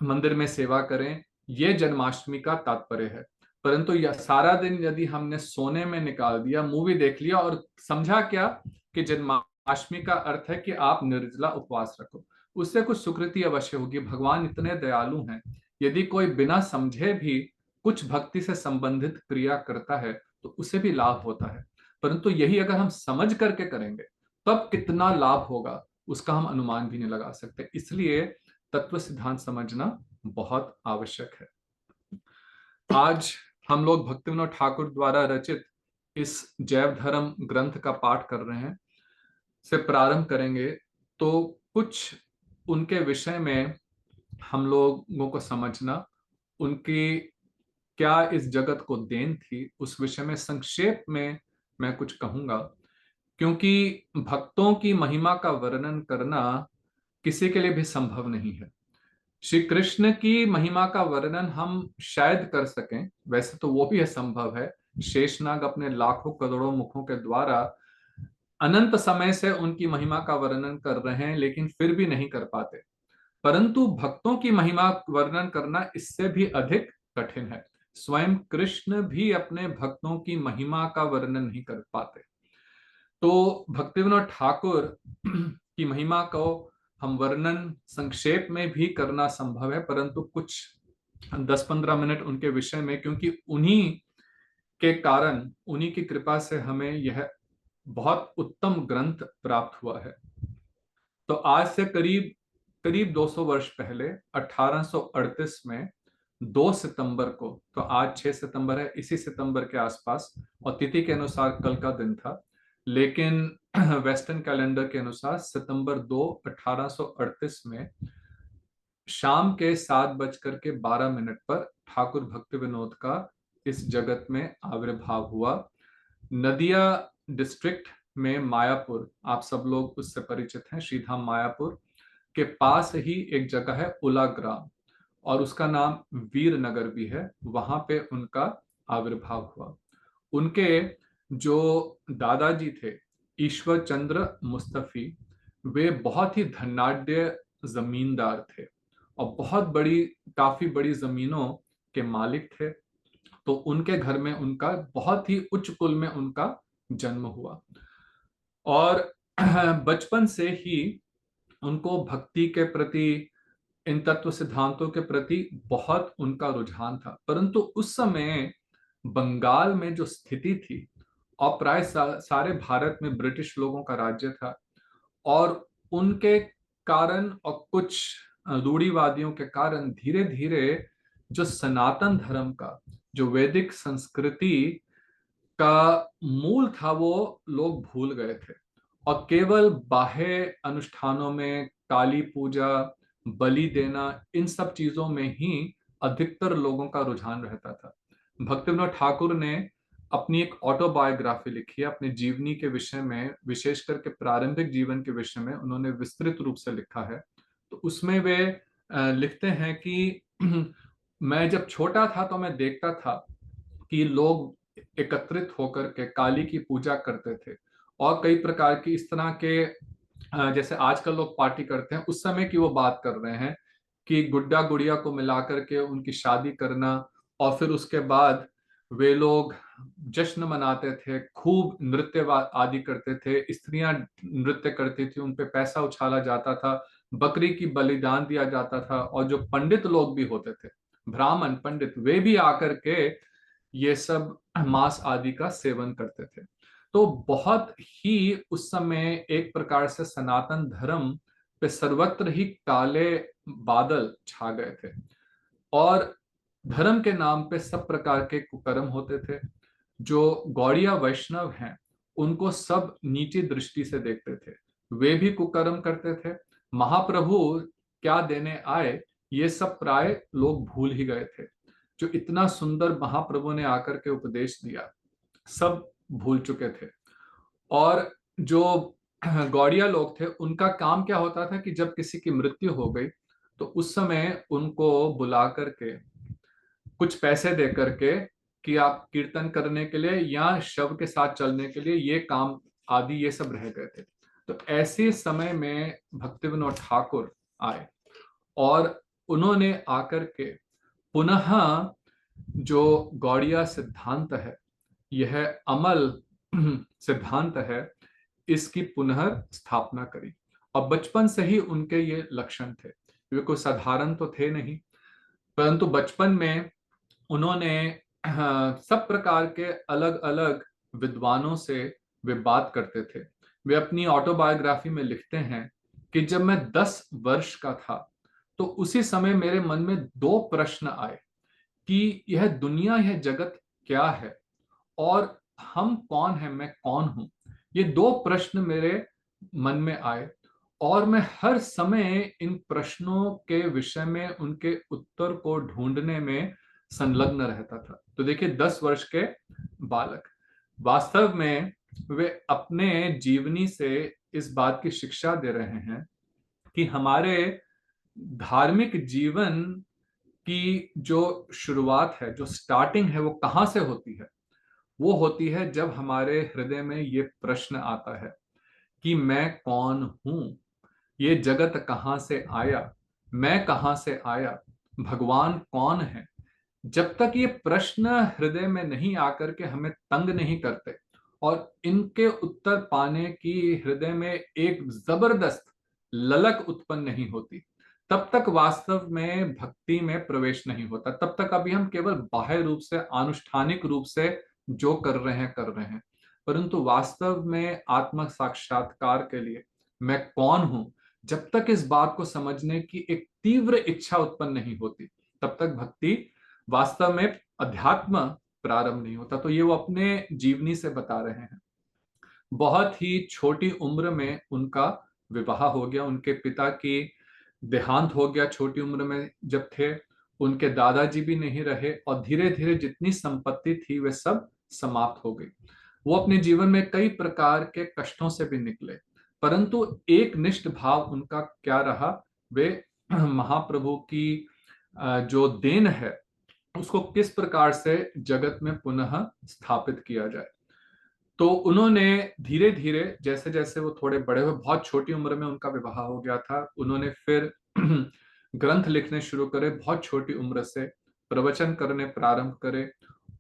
मंदिर में सेवा करें, ये जन्माष्टमी का तात्पर्य है। परंतु यह सारा दिन यदि हमने सोने में निकाल दिया, मूवी देख लिया, और समझा क्या कि जन्माष्टमी का अर्थ है कि आप निर्जला उपवास रखो, उससे कुछ सुकृति अवश्य होगी। भगवान इतने दयालु हैं, यदि कोई बिना समझे भी कुछ भक्ति से संबंधित क्रिया करता है तो उसे भी लाभ होता है। परंतु यही अगर हम समझ करके करेंगे तब कितना लाभ होगा उसका हम अनुमान भी नहीं लगा सकते। इसलिए तत्व सिद्धांत समझना बहुत आवश्यक है। आज हम लोग भक्ति विनोद ठाकुर द्वारा रचित इस जैव धर्म ग्रंथ का पाठ कर रहे हैं, से प्रारंभ करेंगे तो कुछ उनके विषय में हम लोगों को समझना, उनकी क्या इस जगत को देन थी, उस विषय में संक्षेप में मैं कुछ कहूंगा। क्योंकि भक्तों की महिमा का वर्णन करना किसी के लिए भी संभव नहीं है। श्री कृष्ण की महिमा का वर्णन हम शायद कर सकें, वैसे तो वो भी असंभव है। शेषनाग अपने लाखों करोड़ों मुखों के द्वारा अनंत समय से उनकी महिमा का वर्णन कर रहे हैं, लेकिन फिर भी नहीं कर पाते। परंतु भक्तों की महिमा वर्णन करना इससे भी अधिक कठिन है। स्वयं कृष्ण भी अपने भक्तों की महिमा का वर्णन नहीं कर पाते। तो भक्तिविनोद ठाकुर की महिमा को हम वर्णन संक्षेप में भी करना संभव है, परंतु कुछ 10-15 मिनट उनके विषय में, क्योंकि उन्हीं के कारण, उन्हीं की कृपा से हमें यह बहुत उत्तम ग्रंथ प्राप्त हुआ है। तो आज से करीब करीब 200 वर्ष पहले 1838 में 2 सितंबर को, तो आज 6 सितंबर है, इसी सितंबर के आसपास, और तिथि के अनुसार कल का दिन था, लेकिन वेस्टर्न कैलेंडर के अनुसार सितंबर 2 1838 में शाम के 7:12 पर ठाकुर भक्ति विनोद का इस जगत में आविर्भाव हुआ। नदिया डिस्ट्रिक्ट में मायापुर, आप सब लोग उससे परिचित हैं, श्रीधाम मायापुर के पास ही एक जगह है उला ग्राम, और उसका नाम वीरनगर भी है, वहां पे उनका आविर्भाव हुआ। उनके जो दादाजी थे ईश्वर चंद्र मुस्तफी, वे बहुत ही धनाढ्य जमींदार थे और बहुत बड़ी, काफी बड़ी जमीनों के मालिक थे। तो उनके घर में उनका बहुत ही उच्च कुल में उनका जन्म हुआ, और बचपन से ही उनको भक्ति के प्रति, इन तत्व सिद्धांतों के प्रति बहुत उनका रुझान था। परंतु उस समय बंगाल में जो स्थिति थी, और प्राय सारे भारत में ब्रिटिश लोगों का राज्य था, और उनके कारण और कुछ रूढ़िवादियों के कारण धीरे धीरे जो सनातन धर्म का, जो वैदिक संस्कृति का मूल था, वो लोग भूल गए थे और केवल बाह्य अनुष्ठानों में, काली पूजा, बलि देना, इन सब चीजों में ही अधिकतर लोगों का रुझान रहता था। भक्तिविनोद ठाकुर ने अपनी एक ऑटोबायोग्राफी लिखी है अपने जीवनी के विषय में, विशेष करके प्रारंभिक जीवन के विषय में उन्होंने विस्तृत रूप से लिखा है। तो उसमें वे लिखते हैं कि मैं जब छोटा था तो मैं देखता था कि लोग एकत्रित होकर के काली की पूजा करते थे और कई प्रकार की इस तरह के जैसे आजकल लोग पार्टी करते हैं, उस समय की वो बात कर रहे हैं कि गुड्डा गुड़िया को मिलाकर के उनकी शादी करना और फिर उसके बाद वे लोग जश्न मनाते थे, खूब नृत्य आदि करते थे, स्त्रियां नृत्य करती थी, उन पे पैसा उछाला जाता था, बकरी की बलिदान दिया जाता था और जो पंडित लोग भी होते थे, ब्राह्मण पंडित, वे भी आकर के ये सब मांस आदि का सेवन करते थे। तो बहुत ही उस समय एक प्रकार से सनातन धर्म पे सर्वत्र ही काले बादल छा गए थे और धर्म के नाम पे सब प्रकार के कुकर्म होते थे। जो गौड़िया वैष्णव हैं उनको सब नीची दृष्टि से देखते थे, वे भी कुकर्म करते थे। महाप्रभु क्या देने आए ये सब प्राय लोग भूल ही गए थे। जो इतना सुंदर महाप्रभु ने आकर के उपदेश दिया सब भूल चुके थे। और जो गौड़िया लोग थे उनका काम क्या होता था कि जब किसी की मृत्यु हो गई तो उस समय उनको बुला करके कुछ पैसे दे करके कि आप कीर्तन करने के लिए या शव के साथ चलने के लिए, ये काम आदि ये सब रह गए थे। तो ऐसे समय में भक्तिविनोद ठाकुर आए और उन्होंने आकर के पुनः जो गौड़िया सिद्धांत है, यह अमल सिद्धांत है, इसकी पुनः स्थापना करी। और बचपन से ही उनके ये लक्षण थे, वे कोई साधारण तो थे नहीं, परंतु बचपन में उन्होंने सब प्रकार के अलग अलग विद्वानों से वे बात करते थे। वे अपनी ऑटोबायोग्राफी में लिखते हैं कि जब मैं 10 वर्ष का था तो उसी समय मेरे मन में दो प्रश्न आए कि यह दुनिया, यह जगत क्या है और हम कौन है, मैं कौन हूं। ये दो प्रश्न मेरे मन में आए और मैं हर समय इन प्रश्नों के विषय में उनके उत्तर को ढूंढने में संलग्न रहता था। तो देखिए 10 वर्ष के बालक वास्तव में वे अपने जीवनी से इस बात की शिक्षा दे रहे हैं कि हमारे धार्मिक जीवन की जो शुरुआत है, जो स्टार्टिंग है, वो कहाँ से होती है। वो होती है जब हमारे हृदय में ये प्रश्न आता है कि मैं कौन हूं, ये जगत कहाँ से आया, मैं कहाँ से आया, भगवान कौन है। जब तक ये प्रश्न हृदय में नहीं आकर के हमें तंग नहीं करते और इनके उत्तर पाने की हृदय में एक जबरदस्त ललक उत्पन्न नहीं होती, तब तक वास्तव में भक्ति में प्रवेश नहीं होता। तब तक अभी हम केवल बाह्य रूप से, आनुष्ठानिक रूप से जो कर रहे हैं, परंतु वास्तव में आत्म साक्षात्कार के लिए मैं कौन हूं, जब तक इस बात को समझने की एक तीव्र इच्छा उत्पन्न नहीं होती, तब तक भक्ति वास्तव में अध्यात्म प्रारंभ नहीं होता। तो ये वो अपने जीवनी से बता रहे हैं। बहुत ही छोटी उम्र में उनका विवाह हो गया, उनके पिता की देहांत हो गया छोटी उम्र में जब थे। उनके दादाजी भी नहीं रहे और धीरे धीरे जितनी संपत्ति थी वे सब समाप्त हो गई। वो अपने जीवन में कई प्रकार के कष्टों से भी निकले, परंतु एक निष्ठ भाव उनका क्या रहा, वे महाप्रभु की जो देन है उसको किस प्रकार से जगत में पुनः स्थापित किया जाए। तो उन्होंने धीरे धीरे जैसे जैसे वो थोड़े बड़े हुए, बहुत छोटी उम्र में उनका विवाह हो गया था, उन्होंने फिर ग्रंथ लिखने शुरू करे, बहुत छोटी उम्र से प्रवचन करने प्रारंभ करे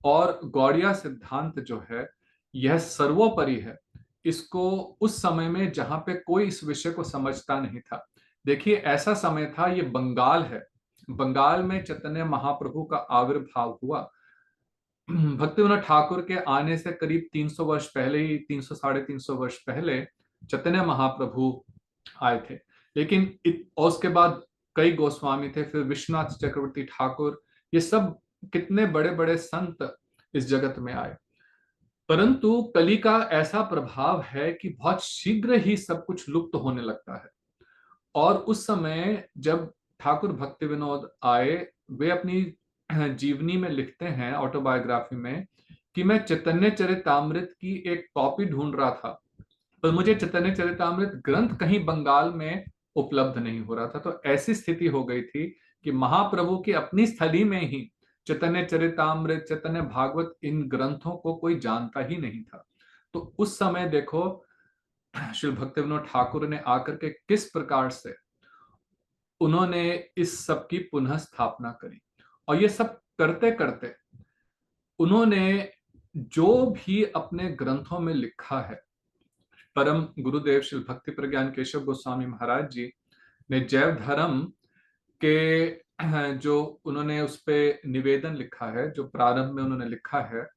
और गौड़िया सिद्धांत जो है यह सर्वोपरि है। इसको उस समय में जहां पे कोई इस विषय को समझता नहीं था, देखिए ऐसा समय था, ये बंगाल है, बंगाल में चैतन्य महाप्रभु का आविर्भाव हुआ। भक्तिविनोद ठाकुर के आने से करीब 300 वर्ष पहले ही, 300 साढ़े 300 वर्ष पहले चैतन्य महाप्रभु आए थे। लेकिन और उसके बाद कई गोस्वामी थे, फिर विश्वनाथ चक्रवर्ती ठाकुर, ये सब कितने बड़े बड़े संत इस जगत में आए। परंतु कली का ऐसा प्रभाव है कि बहुत शीघ्र ही सब कुछ लुप्त होने लगता है। और उस समय जब ठाकुर भक्ति विनोद आए, वे अपनी जीवनी में लिखते हैं, ऑटोबायोग्राफी में, कि मैं चैतन्य चरितामृत की एक कॉपी ढूंढ रहा था, पर मुझे चैतन्य चरितामृत ग्रंथ कहीं बंगाल में उपलब्ध नहीं हो रहा था। तो ऐसी स्थिति हो गई थी कि महाप्रभु की अपनी स्थली में ही चैतन्य चरितामृत, चैतन्य भागवत, इन ग्रंथों को कोई जानता ही नहीं था। तो उस समय देखो श्री भक्तिविनोद ठाकुर ने आकर के किस प्रकार से उन्होंने इस सब की पुनः स्थापना करी। और ये सब करते करते उन्होंने जो भी अपने ग्रंथों में लिखा है, परम गुरुदेव श्री भक्ति प्रज्ञान केशव गोस्वामी महाराज जी ने जैव धर्म के जो उन्होंने उस पे निवेदन लिखा है, जो प्रारंभ में उन्होंने लिखा है,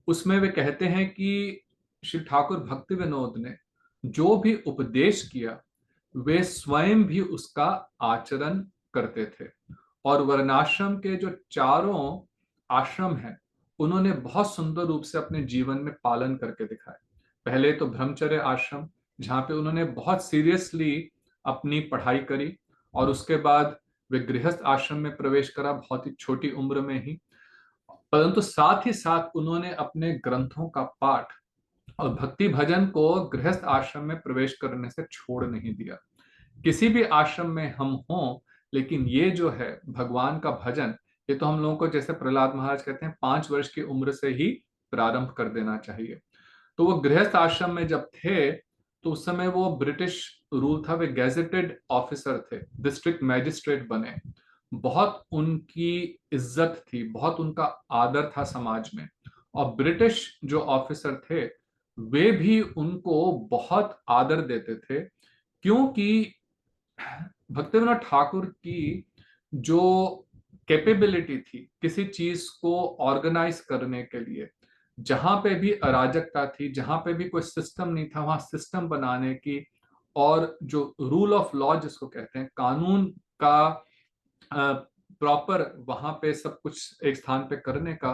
उसमें वे कहते हैं कि श्री ठाकुर भक्ति विनोद ने जो भी उपदेश किया, वे स्वयं भी उसका आचरण करते थे। और वर्णाश्रम के जो चारों आश्रम हैं, उन्होंने बहुत सुंदर रूप से अपने जीवन में पालन करके दिखाया। पहले तो ब्रह्मचर्य आश्रम, जहाँ पे उन्होंने बहुत सीरियसली अपनी पढ़ाई करी, और उसके बाद वे गृहस्थ आश्रम में प्रवेश करा बहुत ही छोटी उम्र में ही। परंतु साथ ही साथ उन्होंने अपने ग्रंथों का पाठ और भक्ति भजन को गृहस्थ आश्रम में प्रवेश करने से छोड़ नहीं दिया। किसी भी आश्रम में हम हों, लेकिन ये जो है भगवान का भजन, ये तो हम लोगों को, जैसे प्रहलाद महाराज कहते हैं, 5 वर्ष की उम्र से ही प्रारंभ कर देना चाहिए। तो वो गृहस्थ आश्रम में जब थे, तो उस समय वो ब्रिटिश रूल था, वे गैजेटेड ऑफिसर थे, डिस्ट्रिक्ट मैजिस्ट्रेट बने। बहुत उनकी इज्जत थी, बहुत उनका आदर था समाज में। और ब्रिटिश जो ऑफिसर थे, वे भी उनको बहुत आदर देते थे, क्योंकि भक्तिविनोद ठाकुर की जो कैपेबिलिटी थी किसी चीज को ऑर्गेनाइज करने के लिए, जहां पे भी अराजकता थी, जहां पे भी कोई सिस्टम नहीं था, वहां सिस्टम बनाने की, और जो रूल ऑफ लॉ जिसको कहते हैं, कानून का प्रॉपर वहां पे सब कुछ एक स्थान पे करने का,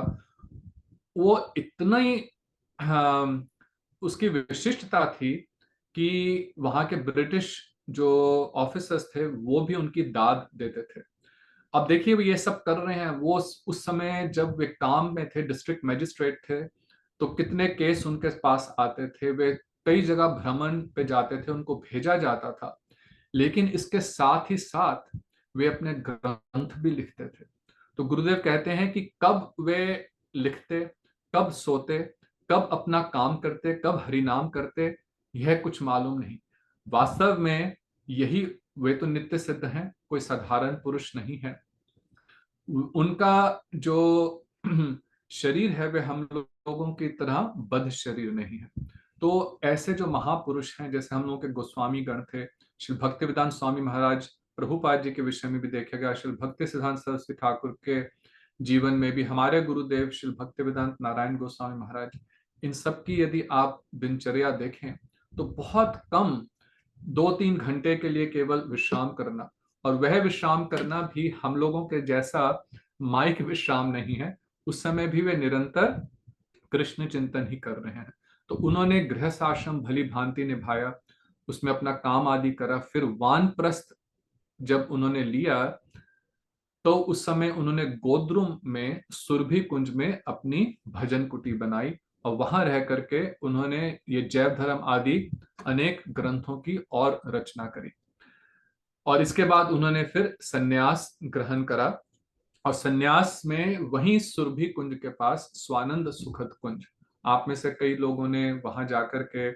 वो इतना ही उसकी विशिष्टता थी कि वहां के ब्रिटिश जो ऑफिसर्स थे, वो भी उनकी दाद देते थे। अब देखिए, वो ये सब कर रहे हैं, वो उस समय जब वे काम में थे, डिस्ट्रिक्ट मैजिस्ट्रेट थे, तो कितने केस उनके पास आते थे, वे कई जगह भ्रमण पे जाते थे, उनको भेजा जाता था। लेकिन इसके साथ ही साथ वे अपने ग्रंथ भी लिखते थे। तो गुरुदेव कहते हैं कि कब वे लिखते, कब सोते, कब अपना काम करते, कब हरिनाम करते, यह कुछ मालूम नहीं। वास्तव में यही, वे तो नित्य सिद्ध हैं, कोई साधारण पुरुष नहीं है। उनका जो शरीर है, वे हम लोगों की तरह बद्ध शरीर नहीं है। तो ऐसे जो महापुरुष हैं, जैसे हम लोगों के गोस्वामी गण थे, श्री भक्तिवेदांत स्वामी महाराज प्रभुपाद जी के विषय में भी देखा गया, श्री भक्ति सिद्धांत सरस्वती ठाकुर के जीवन में भी, हमारे गुरुदेव श्री भक्तिवेदांत नारायण गोस्वामी महाराज, इन सब की यदि आप दिनचर्या देखें, तो बहुत कम 2-3 घंटे के लिए केवल विश्राम करना, और वह विश्राम करना भी हम लोगों के जैसा माइक विश्राम नहीं है। उस समय भी वे निरंतर कृष्ण चिंतन ही कर रहे हैं। तो उन्होंने गृहस्थ आश्रम भली भांति निभाया, उसमें अपना काम आदि करा। फिर वानप्रस्थ जब उन्होंने लिया, तो उस समय उन्होंने गोद्रुम में सुरभि कुंज में अपनी भजन कुटी बनाई, और वहां रह करके उन्होंने ये जैव धर्म आदि अनेक ग्रंथों की और रचना करी। और इसके बाद उन्होंने फिर सन्यास ग्रहण करा, और सन्यास में वहीं सुरभि कुंज के पास स्वानंद सुखद कुंज, आप में से कई लोगों ने वहां जाकर के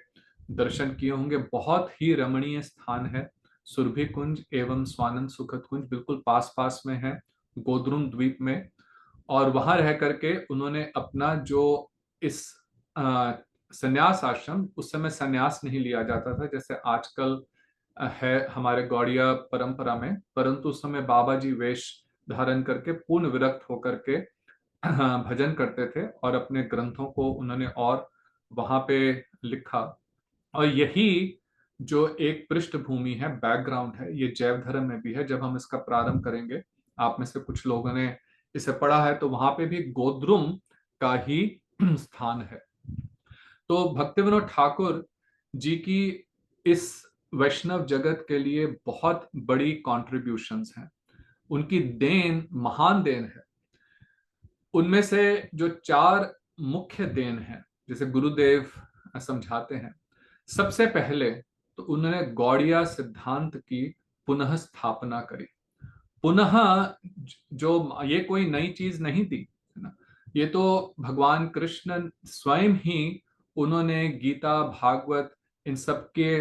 दर्शन किए होंगे। बहुत ही रमणीय स्थान है सुरभि कुंज एवं स्वानंद सुखद कुंज, बिल्कुल पास पास में है गोद्रुम द्वीप में। और वहां रह करके उन्होंने अपना जो इस सन्यास आश्रम, उस समय सन्यास नहीं लिया जाता था जैसे आजकल है हमारे गौड़िया परंपरा में, परंतु उस समय बाबा जी वेश धारण करके पूर्ण विरक्त होकर के भजन करते थे, और अपने ग्रंथों को उन्होंने और वहां पे लिखा। और यही जो एक पृष्ठभूमि है, बैकग्राउंड है, ये जैव धर्म में भी है। जब हम इसका प्रारंभ करेंगे, आप में से कुछ लोगों ने इसे पढ़ा है, तो वहां पे भी गोद्रुम का ही स्थान है। तो भक्ति विनोद ठाकुर जी की इस वैष्णव जगत के लिए बहुत बड़ी कॉन्ट्रीब्यूशंस हैं। उनकी देन महान देन है। उनमें से जो चार मुख्य देन हैं, जैसे गुरुदेव समझाते हैं, सबसे पहले तो उन्होंने गौड़िया सिद्धांत की पुनः स्थापना करी। पुनः, जो ये कोई नई चीज नहीं थी, है ना, ये तो भगवान कृष्ण स्वयं ही उन्होंने गीता, भागवत, इन सब के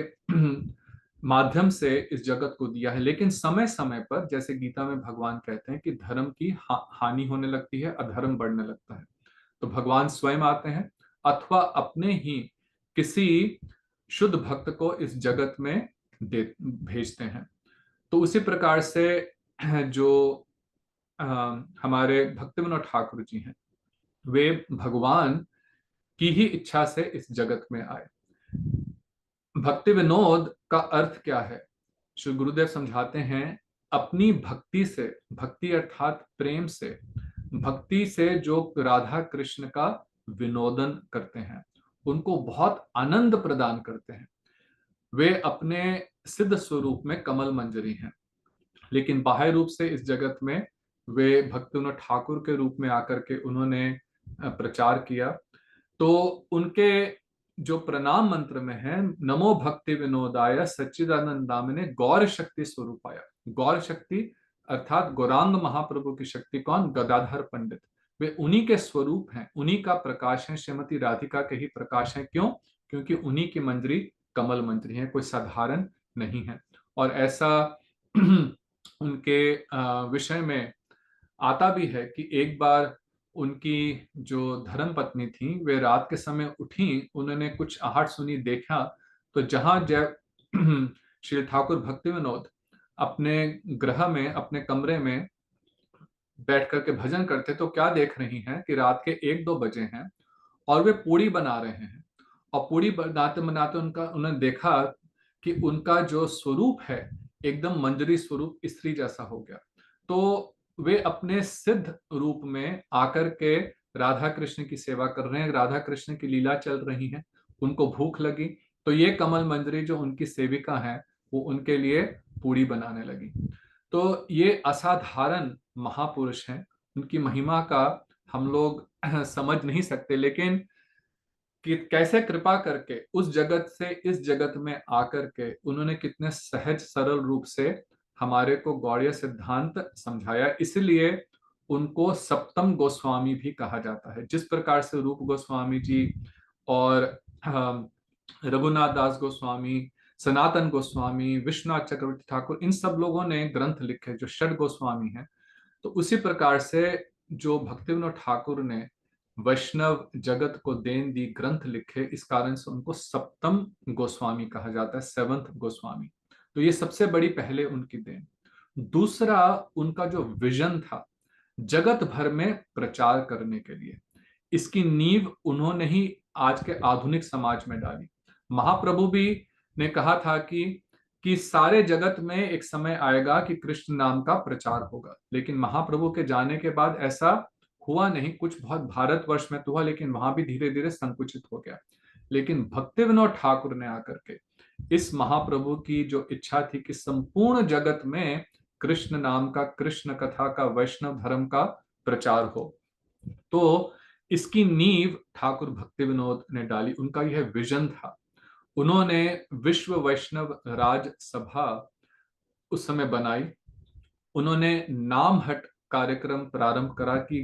माध्यम से इस जगत को दिया है। लेकिन समय समय पर, जैसे गीता में भगवान कहते हैं कि धर्म की हानि होने लगती है, अधर्म बढ़ने लगता है, तो भगवान स्वयं आते हैं अथवा अपने ही किसी शुद्ध भक्त को इस जगत में दे भेजते हैं। तो उसी प्रकार से जो हमारे भक्ति विनोद ठाकुर जी हैं, वे भगवान की ही इच्छा से इस जगत में आए। भक्ति विनोद का अर्थ क्या है? श्री गुरुदेव समझाते हैं, अपनी भक्ति से, भक्ति अर्थात प्रेम से, भक्ति से जो राधा कृष्ण का विनोदन करते हैं, उनको बहुत आनंद प्रदान करते हैं, वे अपने सिद्ध स्वरूप में कमल मंजरी हैं, लेकिन बाह्य रूप से इस जगत में वे भक्ति विनोद ठाकुर के रूप में आकर के उन्होंने प्रचार किया। तो उनके जो प्रणाम मंत्र में है, नमो भक्ति विनोदाय सच्चिदानंदामिने गौर शक्ति स्वरूपाय। गौर शक्ति अर्थात गौरांग महाप्रभु की शक्ति कौन? गदाधर पंडित। वे उन्हीं के स्वरूप हैं, उन्हीं का प्रकाश है, श्रीमती राधिका के ही प्रकाश है। क्यों? क्योंकि उन्हीं की मंजरी कमल मंजरी है, कोई साधारण नहीं है। और ऐसा उनके विषय में आता भी है कि एक बार उनकी जो धर्म पत्नी थी, वे रात के समय उठी, उन्होंने कुछ आहट सुनी, देखा, तो जहां जब श्री ठाकुर भक्ति विनोद अपने गृह में, अपने कमरे में बैठ करके भजन करते, तो क्या देख रही हैं कि रात के 1-2 बजे हैं और वे पूड़ी बना रहे हैं। और पूड़ी बनाते बनाते उन्होंने देखा कि उनका जो स्वरूप है, एकदम मंजरी स्वरूप, स्त्री जैसा हो गया। तो वे अपने सिद्ध रूप में आकर के राधा कृष्ण की सेवा कर रहे हैं, राधा कृष्ण की लीला चल रही है। उनको भूख लगी, तो ये कमल मंजरी जो उनकी सेविका है, वो उनके लिए पूड़ी बनाने लगी। तो ये असाधारण महापुरुष हैं, उनकी महिमा का हम लोग समझ नहीं सकते, लेकिन कि कैसे कृपा करके उस जगत से इस जगत में आकर के उन्होंने कितने सहज सरल रूप से हमारे को गौड़ीय सिद्धांत समझाया। इसलिए उनको सप्तम गोस्वामी भी कहा जाता है। जिस प्रकार से रूप गोस्वामी जी और रघुनाथ दास गोस्वामी, सनातन गोस्वामी, विश्वनाथ चक्रवर्ती ठाकुर, इन सब लोगों ने ग्रंथ लिखे जो षड गोस्वामी हैं, तो उसी प्रकार से जो भक्ति विनोद ठाकुर ने वैष्णव जगत को देन दी, ग्रंथ लिखे, इस कारण से उनको सप्तम गोस्वामी कहा जाता है, 7th गोस्वामी। तो ये सबसे बड़ी पहले उनकी देन। दूसरा, उनका जो विजन था जगत भर में प्रचार करने के लिए, इसकी नींव उन्होंने ही आज के आधुनिक समाज में डाली। महाप्रभु भी ने कहा था कि सारे जगत में एक समय आएगा कि कृष्ण नाम का प्रचार होगा, लेकिन महाप्रभु के जाने के बाद ऐसा हुआ नहीं। कुछ बहुत भारतवर्ष में तो हुआ, लेकिन वहां भी धीरे धीरे संकुचित हो गया। लेकिन भक्ति विनोद ठाकुर ने आकर के इस महाप्रभु की जो इच्छा थी कि संपूर्ण जगत में कृष्ण नाम का, कृष्ण कथा का, वैष्णव धर्म का प्रचार हो, तो इसकी नींव ठाकुर भक्ति विनोद ने डाली। उनका यह विजन था। उन्होंने विश्व वैष्णव राज सभा उस समय बनाई। उन्होंने नाम हट कार्यक्रम प्रारंभ करा कि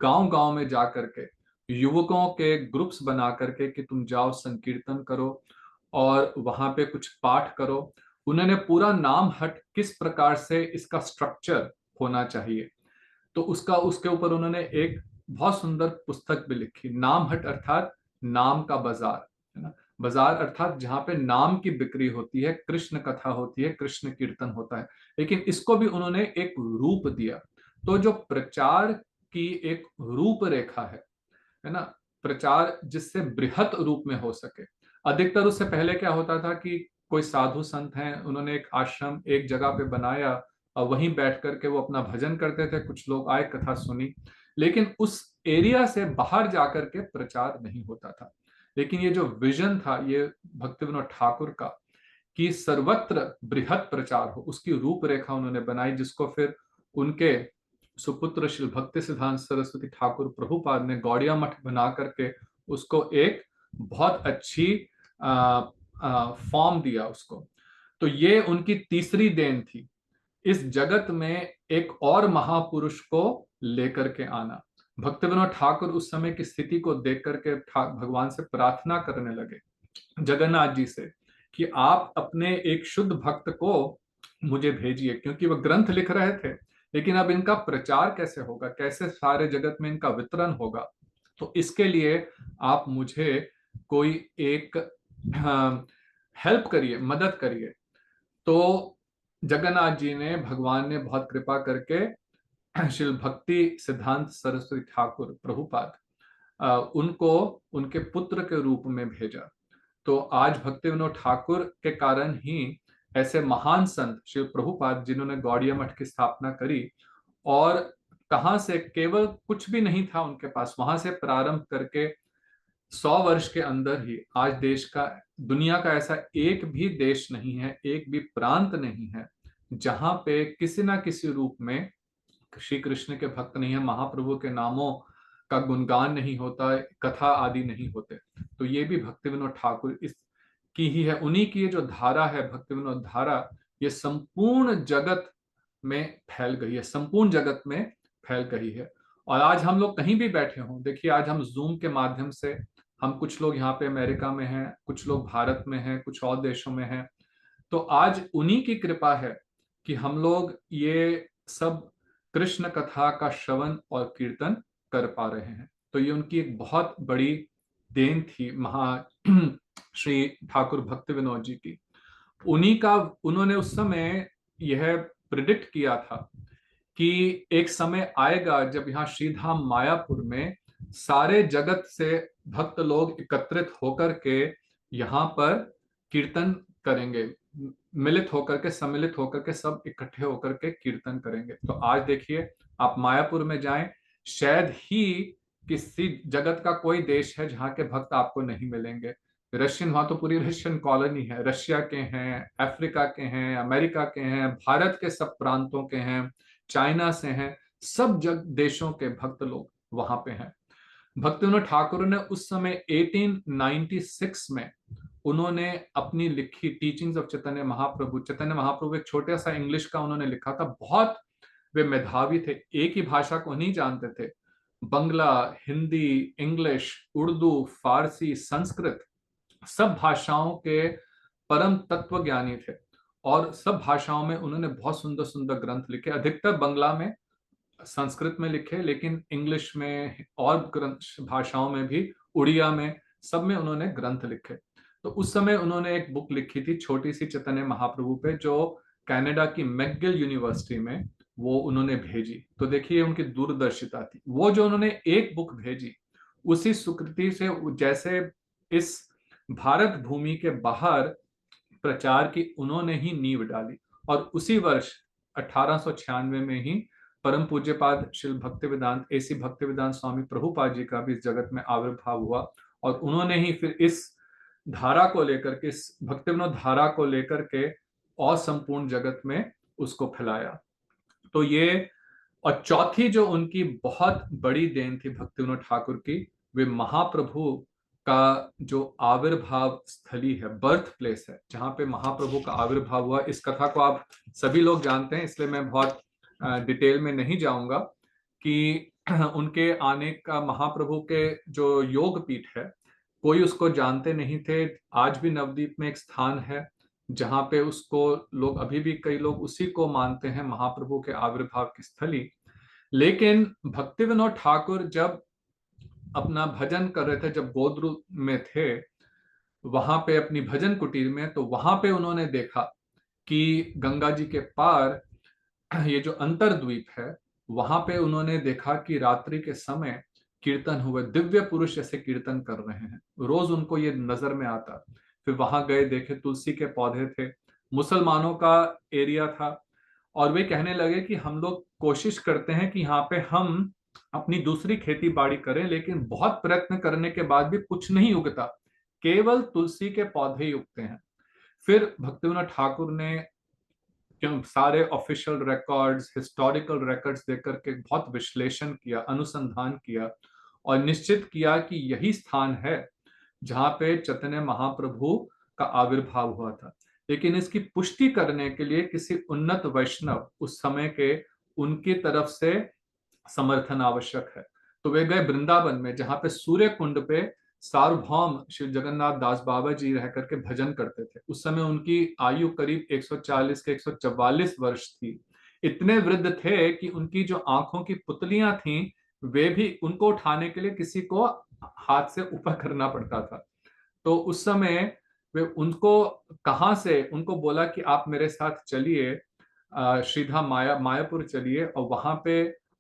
गांव गांव में जाकर के युवकों के ग्रुप्स बना करके कि तुम जाओ संकीर्तन करो और वहां पे कुछ पाठ करो। उन्होंने पूरा नाम हट किस प्रकार से इसका स्ट्रक्चर होना चाहिए, तो उसका, उसके ऊपर उन्होंने एक बहुत सुंदर पुस्तक भी लिखी। नाम हट अर्थात नाम का बाजार, है ना, बाजार अर्थात जहां पे नाम की बिक्री होती है, कृष्ण कथा होती है, कृष्ण कीर्तन होता है, लेकिन इसको भी उन्होंने एक रूप दिया। तो जो प्रचार की एक रूपरेखा है ना, प्रचार जिससे बृहत रूप में हो सके। अधिकतर उससे पहले क्या होता था कि कोई साधु संत हैं, उन्होंने एक आश्रम एक जगह पे बनाया और वहीं बैठ करके वो अपना भजन करते थे, कुछ लोग आए, कथा सुनी, लेकिन उस एरिया से बाहर जाकर के प्रचार नहीं होता था। लेकिन ये जो विजन था ये भक्ति विनोद ठाकुर का, कि सर्वत्र बृहत प्रचार हो, उसकी रूपरेखा उन्होंने बनाई, जिसको फिर उनके सुपुत्र श्री भक्ति सिद्धांत सरस्वती ठाकुर प्रभुपाद ने गौड़िया मठ बना करके उसको एक बहुत अच्छी फॉर्म दिया उसको। तो ये उनकी तीसरी देन थी, इस जगत में एक और महापुरुष को लेकर के आना। भक्ति विनोद ठाकुर उस समय की स्थिति को देख करके भगवान से प्रार्थना करने लगे, जगन्नाथ जी से, कि आप अपने एक शुद्ध भक्त को मुझे भेजिए, क्योंकि वह ग्रंथ लिख रहे थे, लेकिन अब इनका प्रचार कैसे होगा, कैसे सारे जगत में इनका वितरण होगा, तो इसके लिए आप मुझे कोई एक हेल्प करिए, मदद करिए। तो जगन्नाथ जी ने, भगवान ने बहुत कृपा करके श्री भक्ति सिद्धांत सरस्वती ठाकुर प्रभुपाद उनको उनके पुत्र के रूप में भेजा। तो आज भक्ति विनोद ठाकुर के कारण ही ऐसे महान संत श्री प्रभुपाद, जिन्होंने गौड़िया मठ की स्थापना करी, और कहां से, केवल कुछ भी नहीं था उनके पास, वहां से प्रारंभ करके 100 वर्ष के अंदर ही आज देश का, दुनिया का ऐसा एक भी देश नहीं है, एक भी प्रांत नहीं है जहां पे किसी ना किसी रूप में श्री कृष्ण के भक्त नहीं है, महाप्रभु के नामों का गुणगान नहीं होता, कथा आदि नहीं होते। तो ये भी भक्ति विनोद ठाकुर इस की ही है, उन्हीं की ये जो धारा है, भक्ति विनोद धारा, ये संपूर्ण जगत में फैल गई है, संपूर्ण जगत में फैल गई है। और आज हम लोग कहीं भी बैठे हों, देखिए आज हम जूम के माध्यम से, हम कुछ लोग यहाँ पे अमेरिका में हैं, कुछ लोग भारत में हैं, कुछ और देशों में हैं, तो आज उन्हीं की कृपा है कि हम लोग ये सब कृष्ण कथा का श्रवण और कीर्तन कर पा रहे हैं। तो ये उनकी एक बहुत बड़ी देन थी श्री ठाकुर भक्ति विनोद जी की। उन्हीं का, उन्होंने उस समय यह प्रिडिक्ट किया था कि एक समय आएगा जब यहाँ श्रीधाम मायापुर में सारे जगत से भक्त लोग एकत्रित होकर के यहाँ पर कीर्तन करेंगे, मिलित होकर के, सम्मिलित होकर के, सब इकट्ठे होकर के कीर्तन करेंगे। तो आज देखिए, आप मायापुर में जाएं, शायद ही किसी जगत का कोई देश है जहाँ के भक्त आपको नहीं मिलेंगे। रशियन, वहां तो पूरी रशियन कॉलोनी है, रशिया के हैं, अफ्रीका के हैं, अमेरिका के हैं, भारत के सब प्रांतों के हैं, चाइना से हैं, सब देशों के भक्त लोग वहां पे हैं। भक्ति विनोद ठाकुर ने उस समय 1896 में उन्होंने अपनी लिखी टीचिंग्स ऑफ चैतन्य महाप्रभु, चैतन्य महाप्रभु एक छोटा सा इंग्लिश का उन्होंने लिखा था, बहुत वे मेधावी थे, एक ही भाषा को नहीं जानते थे, बंगला, हिंदी, इंग्लिश, उर्दू, फारसी, संस्कृत, सब भाषाओं के परम तत्व ज्ञानी थे। और सब भाषाओं में उन्होंने बहुत सुंदर सुंदर ग्रंथ लिखे, अधिकतर बंगला में, संस्कृत में लिखे, लेकिन इंग्लिश में और भाषाओं में भी, उड़िया में, सब में उन्होंने ग्रंथ लिखे। तो उस समय उन्होंने एक बुक लिखी थी छोटी सी चैतन्य महाप्रभु पे, जो कनाडा की मैकगिल यूनिवर्सिटी में वो उन्होंने भेजी। तो देखिए उनकी दूरदर्शिता थी, वो जो उन्होंने एक बुक भेजी, उसी सुकृति से जैसे इस भारत भूमि के बाहर प्रचार की उन्होंने ही नींव डाली। और उसी वर्ष 1896 में ही परम पूज्यपाद श्री भक्ति वेदांत, एसी भक्ति वेदांत स्वामी प्रभुपाद जी का भी इस जगत में आविर्भाव हुआ, और उन्होंने ही फिर इस धारा को लेकर के, इस भक्ति विनोद धारा को लेकर के और संपूर्ण जगत में उसको फैलाया। तो ये, और चौथी जो उनकी बहुत बड़ी देन थी भक्ति विनोद ठाकुर की, वे महाप्रभु का जो आविर्भाव स्थली है, बर्थ प्लेस है, जहां पे महाप्रभु का आविर्भाव हुआ। इस कथा को आप सभी लोग जानते हैं, इसलिए मैं बहुत डिटेल में नहीं जाऊंगा कि उनके आने का, महाप्रभु के जो योग पीठ है, कोई उसको जानते नहीं थे। आज भी नवद्वीप में एक स्थान है जहां पे उसको लोग, अभी भी कई लोग उसी को मानते हैं महाप्रभु के आविर्भाव की स्थली। लेकिन भक्ति विनोद ठाकुर जब अपना भजन कर रहे थे, जब गोद्रु में थे, वहां पे अपनी भजन कुटीर में, तो वहां पे उन्होंने देखा कि गंगा जी के पार ये जो अंतरद्वीप है, वहां पे उन्होंने देखा कि रात्रि के समय कीर्तन हुए, दिव्य पुरुष ऐसे कीर्तन कर रहे हैं, रोज उनको ये नजर में आता फिर वहां गए, देखे तुलसी के पौधे थे, मुसलमानों का एरिया था। और वे कहने लगे कि हम लोग कोशिश करते हैं कि यहाँ पे हम अपनी दूसरी खेती बाड़ी करें, लेकिन बहुत प्रयत्न करने के बाद भी कुछ नहीं उगता, केवल तुलसी के पौधे ही उगते हैं। फिर भक्तिविनोद ठाकुर ने क्यों सारे ऑफिशियल रिकॉर्ड्स, हिस्टोरिकल रिकॉर्ड्स देकर के बहुत विश्लेषण किया, अनुसंधान किया, और निश्चित किया कि यही स्थान है जहां पे चैतन्य महाप्रभु का आविर्भाव हुआ था। लेकिन इसकी पुष्टि करने के लिए किसी उन्नत वैष्णव उस समय के, उनकी तरफ से समर्थन आवश्यक है। तो वे गए वृंदावन में, जहां पे सूर्य कुंड पे सार्वभौम श्री जगन्नाथ दास बाबा जी रह करके भजन करते थे। उस समय उनकी आयु करीब 140 के 144 वर्ष थी। इतने वृद्ध थे कि उनकी जो आंखों की पुतलियां थीं, वे भी, उनको उठाने के लिए किसी को हाथ से ऊपर करना पड़ता था। तो उस समय वे उनको कहाँ से, उनको बोला कि आप मेरे साथ चलिए, श्रीधाम मायापुर चलिए, और वहां पे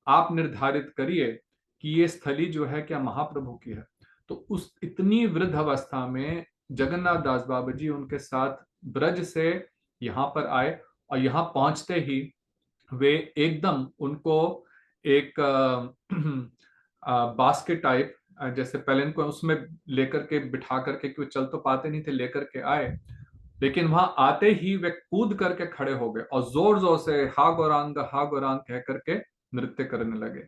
आप निर्धारित करिए कि ये स्थली जो है क्या महाप्रभु की है। तो उस इतनी वृद्ध अवस्था में जगन्नाथ दास बाबा जी उनके साथ ब्रज से यहाँ पर आए, और यहाँ पहुंचते ही वे एकदम उनको एक बास्केट टाइप, जैसे पहले इनको उसमें लेकर के बिठा करके, क्यों चल तो पाते नहीं थे, लेकर के आए। लेकिन वहां आते ही वे कूद करके खड़े हो गए और जोर जोर से हा गौरांग कह करके नृत्य करने लगे।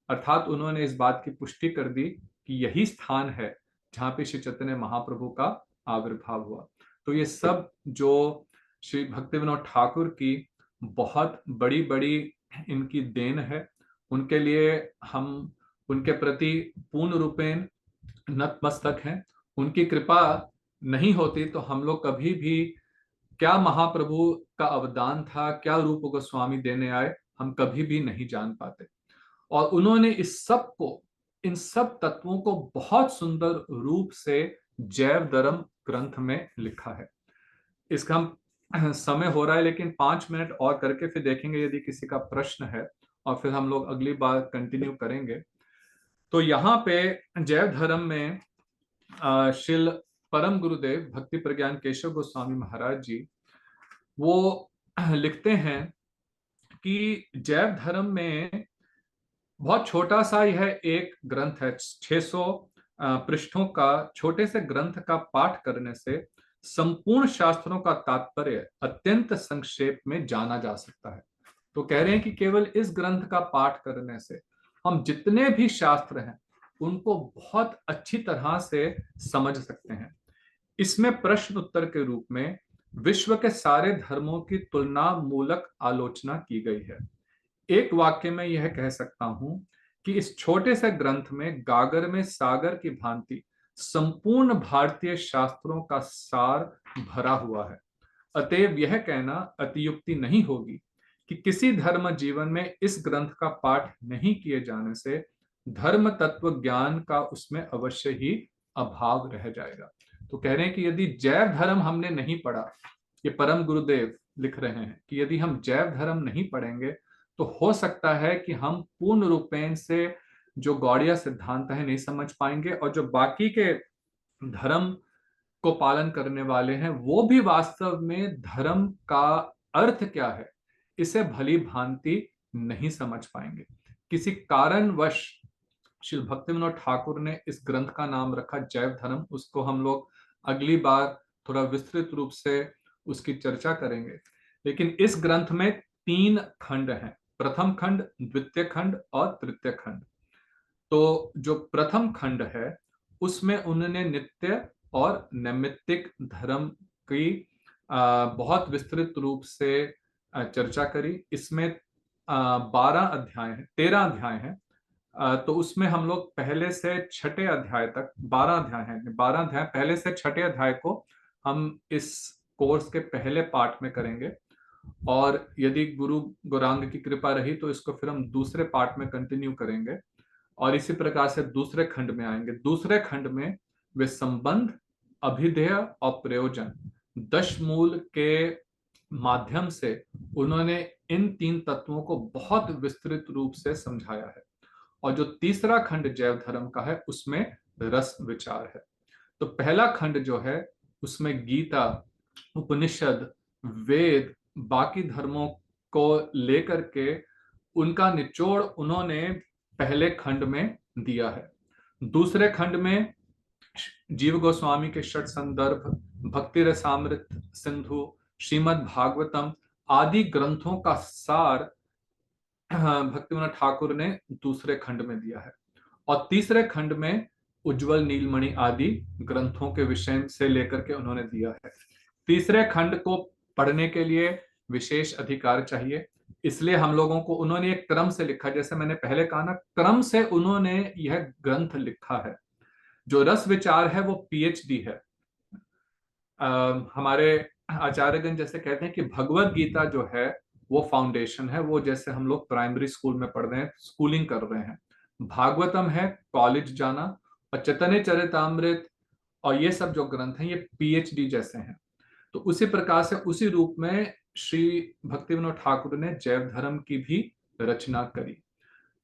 अर्थात उन्होंने इस बात की पुष्टि कर दी कि यही स्थान है जहां पे श्री चैतन्य महाप्रभु का आविर्भाव हुआ। तो ये सब जो श्री भक्तिविनोद ठाकुर की बहुत बड़ी बड़ी इनकी देन है, उनके लिए हम उनके प्रति पूर्ण रूपेण नतमस्तक हैं। उनकी कृपा नहीं होती तो हम लोग कभी भी, क्या महाप्रभु का अवदान था, क्या रूप गोस्वामी देने आए, हम कभी भी नहीं जान पाते। और उन्होंने इस सब को, इन सब तत्वों को बहुत सुंदर रूप से जैव धर्म ग्रंथ में लिखा है। इसका हम समय हो रहा है, लेकिन 5 मिनट और करके फिर देखेंगे यदि किसी का प्रश्न है, और फिर हम लोग अगली बार कंटिन्यू करेंगे। तो यहाँ पे जैव धर्म में शिल परम गुरुदेव भक्ति प्रज्ञान केशव गोस्वामी महाराज जी वो लिखते हैं कि जैव धर्म में बहुत छोटा सा यह एक ग्रंथ है, 600 पृष्ठों का छोटे से ग्रंथ का पाठ करने से संपूर्ण शास्त्रों का तात्पर्य अत्यंत संक्षेप में जाना जा सकता है। तो कह रहे हैं कि केवल इस ग्रंथ का पाठ करने से हम जितने भी शास्त्र हैं उनको बहुत अच्छी तरह से समझ सकते हैं। इसमें प्रश्न उत्तर के रूप में विश्व के सारे धर्मों की तुलना मूलक आलोचना की गई है। एक वाक्य में यह कह सकता हूं कि इस छोटे से ग्रंथ में गागर में सागर की भांति संपूर्ण भारतीय शास्त्रों का सार भरा हुआ है। अतएव यह कहना अतियुक्ति नहीं होगी कि किसी धर्म जीवन में इस ग्रंथ का पाठ नहीं किए जाने से धर्म तत्व ज्ञान का उसमें अवश्य ही अभाव रह जाएगा। तो कह रहे हैं कि यदि जैव धर्म हमने नहीं पढ़ा, ये परम गुरुदेव लिख रहे हैं कि यदि हम जैव धर्म नहीं पढ़ेंगे तो हो सकता है कि हम पूर्ण रूपेण से जो गौड़िया सिद्धांत है नहीं समझ पाएंगे, और जो बाकी के धर्म को पालन करने वाले हैं वो भी वास्तव में धर्म का अर्थ क्या है इसे भली भांति नहीं समझ पाएंगे। किसी कारणवश श्री भक्तिविनोद ठाकुर ने इस ग्रंथ का नाम रखा जैव धर्म। उसको हम लोग अगली बार थोड़ा विस्तृत रूप से उसकी चर्चा करेंगे। लेकिन इस ग्रंथ में 3 खंड हैं, प्रथम खंड, द्वितीय खंड और तृतीय खंड। तो जो प्रथम खंड है उसमें उन्होंने नित्य और नैमित्तिक धर्म की बहुत विस्तृत रूप से चर्चा करी। इसमें 12 अध्याय हैं, 13 अध्याय हैं। तो उसमें हम लोग पहले से छठे अध्याय तक, 12 अध्याय हैं, 12 अध्याय पहले से छठे अध्याय को हम इस कोर्स के पहले पार्ट में करेंगे। और यदि गुरु गौरांग की कृपा रही तो इसको फिर हम दूसरे पार्ट में कंटिन्यू करेंगे, और इसी प्रकार से दूसरे खंड में आएंगे। दूसरे खंड में वे संबंध, अभिधेय और प्रयोजन, 10 मूल के माध्यम से उन्होंने इन 3 तत्वों को बहुत विस्तृत रूप से समझाया है। और जो तीसरा खंड जैव धर्म का है उसमें रस विचार है। तो पहला खंड जो है उसमें गीता, उपनिषद, वेद, बाकी धर्मों को लेकर के उनका निचोड़ उन्होंने पहले खंड में दिया है। दूसरे खंड में जीव गोस्वामी के षट संदर्भ, भक्ति रसामृत सिंधु, श्रीमद् भागवतम आदि ग्रंथों का सार भक्तिविनोद ठाकुर ने दूसरे खंड में दिया है। और तीसरे खंड में उज्जवल नीलमणि आदि ग्रंथों के विषय से लेकर के उन्होंने दिया है। तीसरे खंड को पढ़ने के लिए विशेष अधिकार चाहिए, इसलिए हम लोगों को उन्होंने एक क्रम से लिखा, जैसे मैंने पहले कहा ना, क्रम से उन्होंने यह ग्रंथ लिखा है। जो रस विचार है वो पीएचडी है। हमारे आचार्यगण जैसे कहते हैं कि भगवत गीता जो है वो फाउंडेशन है, वो जैसे हम लोग प्राइमरी स्कूल में पढ़ रहे हैं, स्कूलिंग कर रहे हैं। भागवतम है कॉलेज जाना, और चैतन्य चरितामृत और ये सब जो ग्रंथ हैं ये पीएचडी जैसे हैं। तो उसी प्रकार से उसी रूप में श्री भक्तिविनोद ठाकुर ने जैव धर्म की भी रचना करी।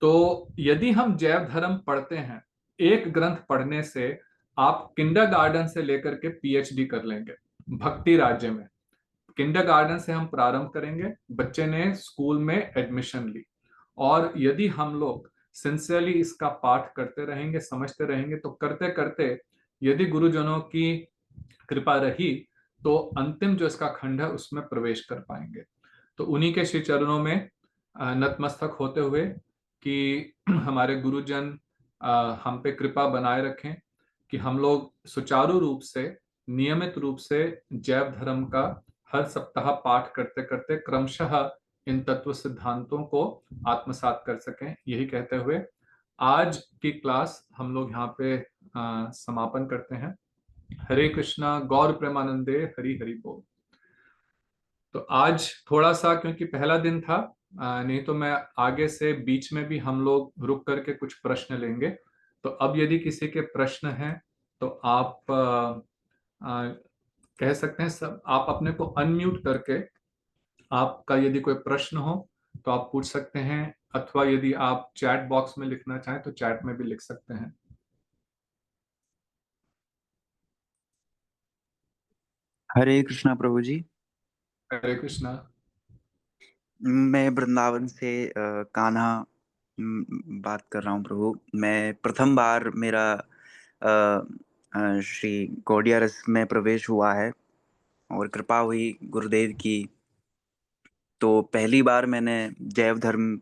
तो यदि हम जैव धर्म पढ़ते हैं, एक ग्रंथ पढ़ने से आप किंडरगार्टन से लेकर के पीएचडी कर लेंगे भक्ति राज्य में। किंडरगार्टन से हम प्रारंभ करेंगे, बच्चे ने स्कूल में एडमिशन ली, और यदि हम लोग सिंसियरली इसका पाठ करते रहेंगे, समझते रहेंगे, तो करते करते यदि गुरुजनों की कृपा रही तो अंतिम जो इसका खंड है उसमें प्रवेश कर पाएंगे। तो उन्हीं के श्री चरणों में नतमस्तक होते हुए कि हमारे गुरुजन हम पे कृपा बनाए रखें कि हम लोग सुचारू रूप से, नियमित रूप से जैव धर्म का हर सप्ताह पाठ करते करते क्रमशः इन तत्व सिद्धांतों को आत्मसात कर सकें। यही कहते हुए आज की क्लास हम लोग यहाँ पे समापन करते हैं। हरे कृष्णा गौर प्रेमानंदे हरि हरि बोल। तो आज थोड़ा सा, क्योंकि पहला दिन था, नहीं तो मैं आगे से बीच में भी हम लोग रुक करके कुछ प्रश्न लेंगे। तो अब यदि किसी के प्रश्न हैं तो आप कह सकते हैं। सब आप अपने को अनम्यूट करके आपका यदि कोई प्रश्न हो तो आप पूछ सकते हैं, अथवा यदि आप चैट बॉक्स में लिखना चाहें तो चैट में भी लिख सकते हैं। हरे कृष्णा प्रभु जी। हरे कृष्णा। मैं वृंदावन से कान्हा बात कर रहा हूँ प्रभु। मैं प्रथम बार मेरा श्री गौड़िया रस में प्रवेश हुआ है और कृपा हुई गुरुदेव की। तो पहली बार मैंने जैव धर्म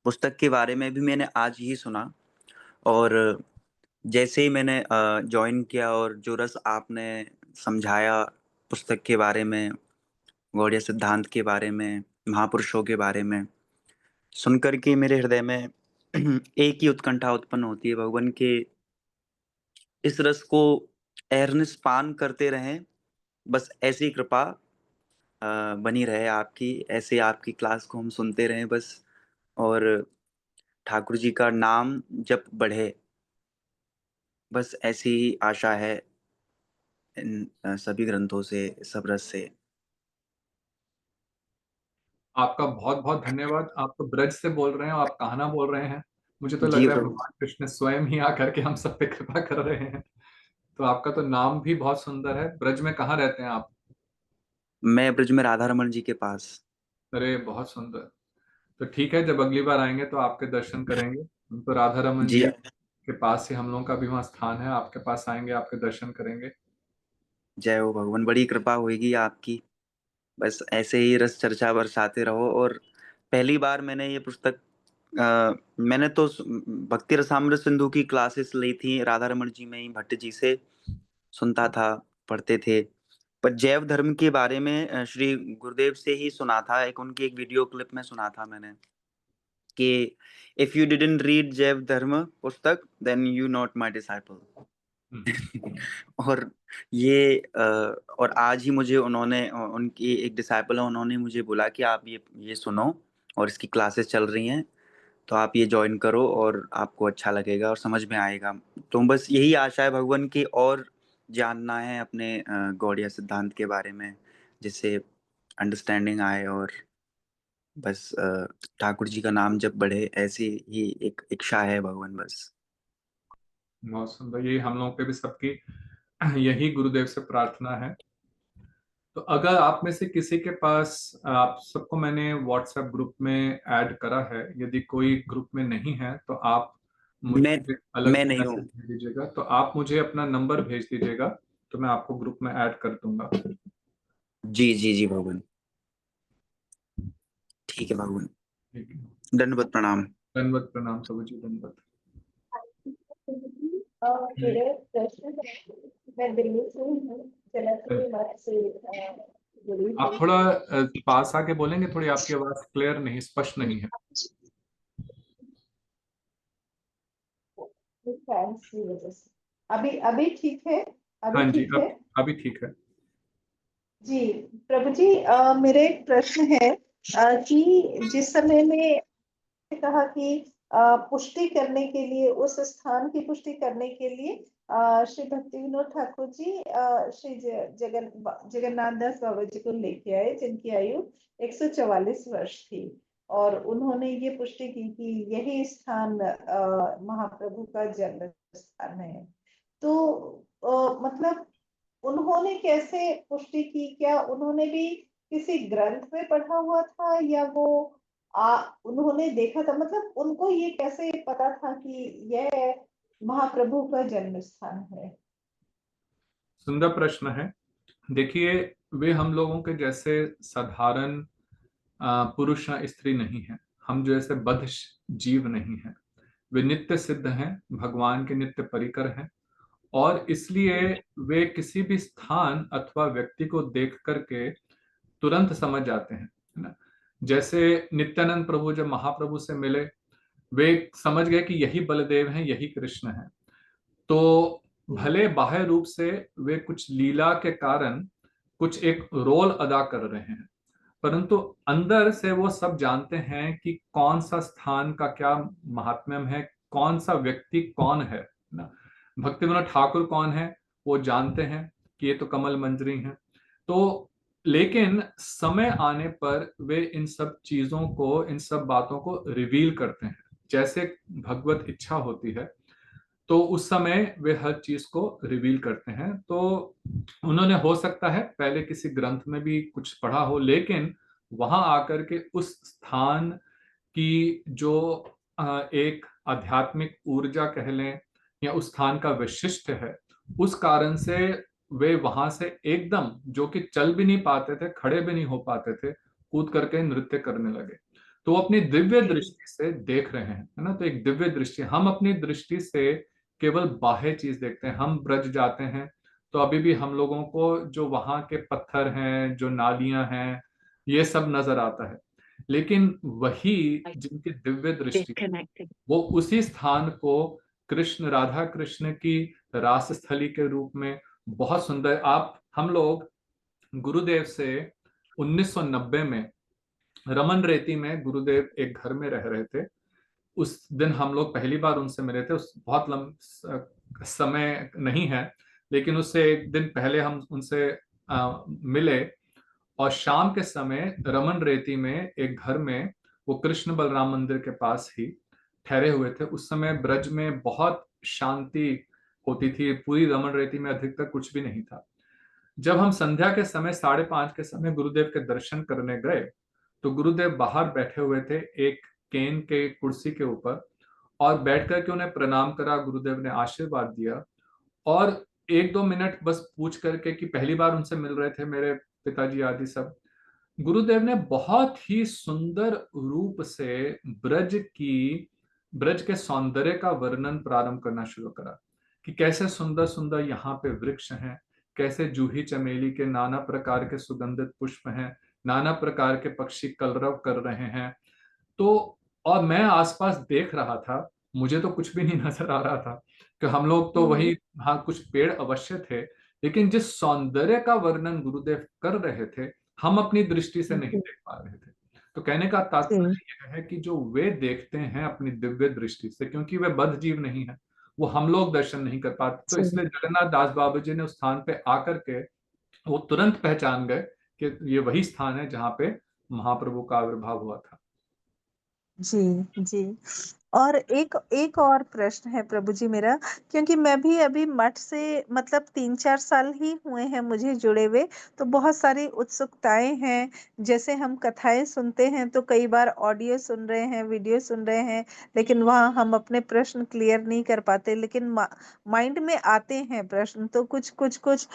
पुस्तक के बारे में भी मैंने आज ही सुना, और जैसे ही मैंने ज्वाइन किया और जो रस आपने समझाया पुस्तक के बारे में, गौड़िया सिद्धांत के बारे में, महापुरुषों के बारे में, सुनकर के मेरे हृदय में एक ही उत्कंठा उत्पन्न होती है, भगवान के इस रस को अहरनिश पान करते रहें। बस ऐसी कृपा बनी रहे आपकी, ऐसे आपकी क्लास को हम सुनते रहें बस, और ठाकुर जी का नाम जप बढ़े, बस ऐसी ही आशा है इन सभी ग्रंथों से, सब रस से। आपका बहुत बहुत धन्यवाद। आप तो ब्रज से बोल रहे हैं, आप कान्हा बोल रहे हैं। मुझे तो लग जी रहा है प्रभु। भगवान कृष्ण स्वयं ही आकर के हम सब पे कृपा कर रहे हैं। तो आपका तो नाम भी बहुत सुंदर है। ब्रज में कहाँ रहते हैं आप? मैं ब्रज में राधा रमन जी के पास। अरे बहुत सुंदर। तो ठीक है, जब अगली बार आएंगे तो आपके दर्शन करेंगे। हम तो राधा रमन जी जी के पास ही हम लोगों का भी वहाँ स्थान है, आपके पास आएंगे, आपके दर्शन करेंगे। जय हो भगवान, बड़ी कृपा होगी आपकी। बस ऐसे ही रस चर्चा बरसाते रहो। और पहली बार मैंने ये पुस्तक मैंने तो भक्ति रसामृत सिंधु की क्लासेस ली थी राधा रमन जी में ही, भट्ट जी से सुनता था, पढ़ते थे। पर जैव धर्म के बारे में श्री गुरुदेव से ही सुना था, एक उनकी एक वीडियो क्लिप में सुना था मैंने कि इफ यू डिडंट रीड जैव धर्म पुस्तक then you not my disciple. और ये और आज ही मुझे उन्होंने, उनकी एक डिसाइपल है, उन्होंने मुझे बोला कि आप ये सुनो, और इसकी क्लासेस चल रही हैं, तो आप ये ज्वाइन करो और आपको अच्छा लगेगा और समझ में आएगा। तो बस यही आशा है भगवान की, और जानना है अपने गौड़िया सिद्धांत के बारे में, जिससे अंडरस्टैंडिंग आए, और बस ठाकुर जी का नाम जब बढ़े, ऐसी ही एक इच्छा है भगवान बस। बहुत सुंदर। यही हम लोगों पे भी सबकी यही गुरुदेव से प्रार्थना है। तो अगर आप में से किसी के पास, आप सबको मैंने व्हाट्सएप ग्रुप में ऐड करा है, यदि कोई ग्रुप में नहीं है तो आप मैं मुझे अलग मैं से नहीं मैसेज हूँ। भेज दीजिएगा, तो आप मुझे अपना नंबर भेज दीजिएगा, तो मैं आपको ग्रुप में ऐड कर दूंगा। जी जी जी भगवान, ठीक है भगवान। ठीक है। दंडवत प्रणाम। दंडवत प्रणाम प्रभु जी, दंडवत। मेरे प्रश्न है, मैं दिल्ली से हूँ, जलाशय मार्ग से जुड़ी आप हूँ। थोड़ा पास आके बोलेंगे, थोड़ी आपकी आवाज क्लियर नहीं, स्पष्ट नहीं है। फैंस की वजह से अभी अभी ठीक है। अभी हाँ जी, ठीक है। अब अभी ठीक है। जी प्रभु जी, मेरे एक प्रश्न है कि जिस समय में कहा कि पुष्टि करने के लिए, उस स्थान की पुष्टि करने के लिए श्री भक्ति विनोद ठाकुर जी श्री जगन्नाथ दास बाबा जी को लेके आए, जिनकी आयु 144 वर्ष थी, और उन्होंने ये पुष्टि की कि यही स्थान महाप्रभु का जन्म स्थान है। तो मतलब उन्होंने कैसे पुष्टि की? क्या उन्होंने भी किसी ग्रंथ में पढ़ा हुआ था, या वो उन्होंने देखा था? मतलब उनको ये कैसे पता था कि यह महाप्रभु का जन्म स्थान है? सुंदर प्रश्न है। देखिए, वे हम लोगों के जैसे साधारण पुरुष या स्त्री नहीं है, हम जो ऐसे बद्ध जीव नहीं है। वे नित्य सिद्ध हैं, भगवान के नित्य परिकर हैं, और इसलिए वे किसी भी स्थान अथवा व्यक्ति को देख करके तुरंत समझ जाते हैं, है ना। जैसे नित्यानंद प्रभु जब महाप्रभु से मिले, वे समझ गए कि यही बलदेव हैं, यही कृष्ण हैं। तो भले बाह्य रूप से वे कुछ लीला के कारण कुछ एक रोल अदा कर रहे हैं, परंतु अंदर से वो सब जानते हैं कि कौन सा स्थान का क्या महात्म्य है, कौन सा व्यक्ति कौन है ना। भक्ति विनोद ठाकुर कौन है, वो जानते हैं कि ये तो कमल मंजरी हैं। तो लेकिन समय आने पर वे इन सब चीजों को, इन सब बातों को रिवील करते हैं, जैसे भगवत इच्छा होती है, तो उस समय वे हर चीज को रिवील करते हैं। तो उन्होंने हो सकता है पहले किसी ग्रंथ में भी कुछ पढ़ा हो, लेकिन वहां आकर के उस स्थान की जो एक आध्यात्मिक ऊर्जा कह लें, या उस स्थान का वैशिष्ट्य है, उस कारण से वे वहां से एकदम, जो कि चल भी नहीं पाते थे, खड़े भी नहीं हो पाते थे, कूद करके नृत्य करने लगे। तो वो अपनी दिव्य दृष्टि से देख रहे हैं, है ना। तो एक दिव्य दृष्टि, हम अपनी दृष्टि से केवल बाह्य चीज देखते हैं। हम ब्रज जाते हैं तो अभी भी हम लोगों को जो वहां के पत्थर हैं, जो नालियां हैं, ये सब नजर आता है। लेकिन वही जिनकी दिव्य दृष्टि, वो उसी स्थान को कृष्ण, राधा कृष्ण की रास स्थली के रूप में बहुत सुंदर, आप हम लोग गुरुदेव से 1990 में रमन रेती में गुरुदेव एक घर में रह रहे थे। उस दिन हम लोग पहली बार उनसे मिले थे। उस बहुत समय नहीं है, लेकिन उससे एक दिन पहले हम उनसे मिले, और शाम के समय रमन रेती में एक घर में, वो कृष्ण बलराम मंदिर के पास ही ठहरे हुए थे। उस समय ब्रज में बहुत शांति होती थी, पूरी रमन रेती में अधिकतर कुछ भी नहीं था। जब हम संध्या के समय 5:30 के समय गुरुदेव के दर्शन करने गए, तो गुरुदेव बाहर बैठे हुए थे एक केन के कुर्सी के ऊपर, और बैठ करके उन्हें प्रणाम करा। गुरुदेव ने आशीर्वाद दिया, और 1-2 मिनट बस पूछ करके कि पहली बार उनसे मिल रहे थे मेरे पिताजी आदि सब, गुरुदेव ने बहुत ही सुंदर रूप से ब्रज के सौंदर्य का वर्णन प्रारंभ करना शुरू करा, कि कैसे सुंदर सुंदर यहाँ पे वृक्ष हैं, कैसे जूही चमेली के नाना प्रकार के सुगंधित पुष्प हैं, नाना प्रकार के पक्षी कलरव कर रहे हैं। तो और मैं आसपास देख रहा था, मुझे तो कुछ भी नहीं नजर आ रहा था, कि हम लोग तो वही, हाँ कुछ पेड़ अवश्य थे, लेकिन जिस सौंदर्य का वर्णन गुरुदेव कर रहे थे, हम अपनी दृष्टि से नहीं देख पा रहे थे। तो कहने का तात्पर्य यह है कि जो वे देखते हैं अपनी दिव्य दृष्टि से, क्योंकि वे बद्ध जीव नहीं है, वो हम लोग दर्शन नहीं कर पाते, तो इसलिए जगन्नाथ दास बाबा जी ने उस स्थान पे आकर के वो तुरंत पहचान गए कि ये वही स्थान है जहाँ पे महाप्रभु का आविर्भाव हुआ था। जी जी। और एक एक और प्रश्न है प्रभु जी मेरा, क्योंकि मैं भी अभी मठ से मतलब 3-4 साल ही हुए हैं मुझे जुड़े हुए, तो बहुत सारी उत्सुकताएं हैं। जैसे हम कथाएं सुनते हैं तो कई बार ऑडियो सुन रहे हैं, वीडियो सुन रहे हैं, लेकिन वहाँ हम अपने प्रश्न क्लियर नहीं कर पाते, लेकिन माइंड में आते हैं प्रश्न, तो कुछ कुछ कुछ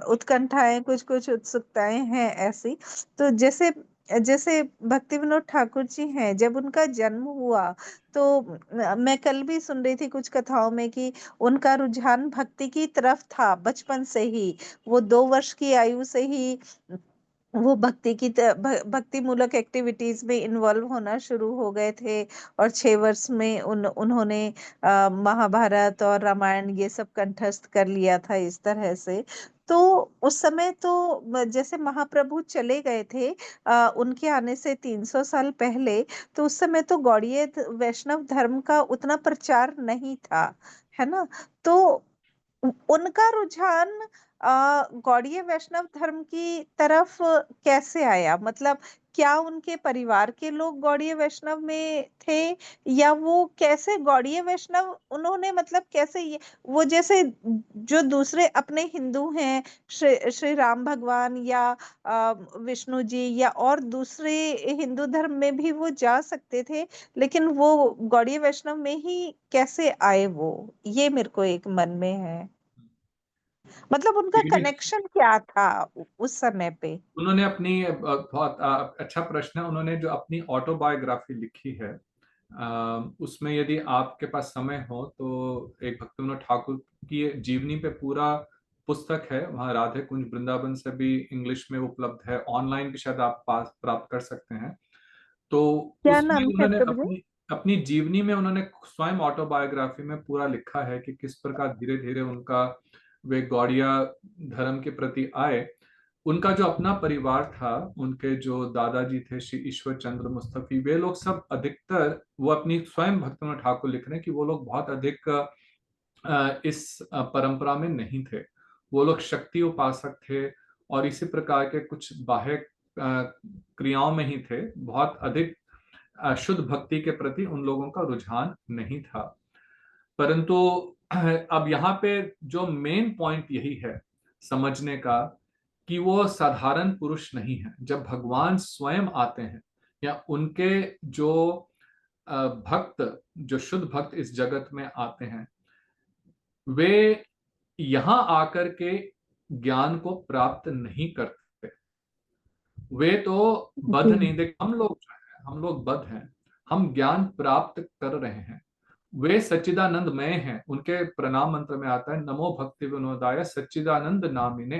उत्कंठाएं, कुछ कुछ उत्सुकताएं हैं ऐसी। तो जैसे जैसे भक्ति विनोद ठाकुर जी हैं, जब उनका जन्म हुआ तो मैं कल भी सुन रही थी कुछ कथाओं में कि उनका रुझान भक्ति की तरफ था बचपन से ही। वो 2 वर्ष की आयु से ही वो भक्ति मूलक एक्टिविटीज में इन्वॉल्व होना शुरू हो गए थे, और 6 वर्ष में उन्होंने महाभारत और रामायण ये सब कंठस्थ कर लिया था इस तरह से। तो उस समय तो जैसे महाप्रभु चले गए थे उनके आने से 300 साल पहले, तो उस समय तो गौड़ीय वैष्णव धर्म का उतना प्रचार नहीं था, है ना। तो उनका रुझान गौड़ीय वैष्णव धर्म की तरफ कैसे आया? मतलब क्या उनके परिवार के लोग गौड़ीय वैष्णव में थे, या वो कैसे गौड़ीय वैष्णव उन्होंने मतलब कैसे वो जैसे जो दूसरे अपने हिंदू हैं, श्री राम भगवान या विष्णु जी या और दूसरे हिंदू धर्म में भी वो जा सकते थे, लेकिन वो गौड़ीय वैष्णव में ही कैसे आए? वो ये मेरे को एक मन में है, मतलब उनका ये भी कनेक्शन क्या था उस समय पे? उन्होंने अपनी बहुत अच्छा प्रश्न है। उन्होंने जो अपनी ऑटोबायोग्राफी लिखी है, उसमें यदि आपके पास समय हो तो एक भक्ति विनोद ठाकुर की जीवनी पे पूरा पुस्तक है, वहाँ राधे कुंज वृंदावन से भी इंग्लिश में उपलब्ध है, ऑनलाइन भी शायद आप पास प्राप्त कर सकते हैं। तो क्या उसमें नाम है उन्होंने प्रभु जी? अपनी अपनी जीवनी में उन्होंने स्वयं ऑटोबायोग्राफी में पूरा लिखा है कि किस प्रकार धीरे धीरे उनका वे गौड़िया धर्म के प्रति आए। उनका जो अपना परिवार था, उनके जो दादाजी थे श्री ईश्वर चंद्र मुस्तफी, वे लोग सब अधिकतर, वो अपनी स्वयं भक्तिविनोद ठाकुर लिख रहे हैं कि वो लोग बहुत अधिक इस परंपरा में नहीं थे। वो लोग शक्ति उपासक थे और इसी प्रकार के कुछ बाह्य क्रियाओं में ही थे। बहुत अधिक शुद्ध भक्ति के प्रति उन लोगों का रुझान नहीं था। परंतु अब यहाँ पे जो मेन पॉइंट यही है समझने का कि वो साधारण पुरुष नहीं है। जब भगवान स्वयं आते हैं या उनके जो भक्त, जो शुद्ध भक्त इस जगत में आते हैं, वे यहां आकर के ज्ञान को प्राप्त नहीं करते। वे तो बद्ध जी नहीं, देख हम लोग जो है, हम लोग बद्ध हैं, हम ज्ञान प्राप्त कर रहे हैं। वे सच्चिदानंदमय हैं। उनके प्रणाम मंत्र में आता है, नमो भक्ति विनोदाय सच्चिदानंद नामिने।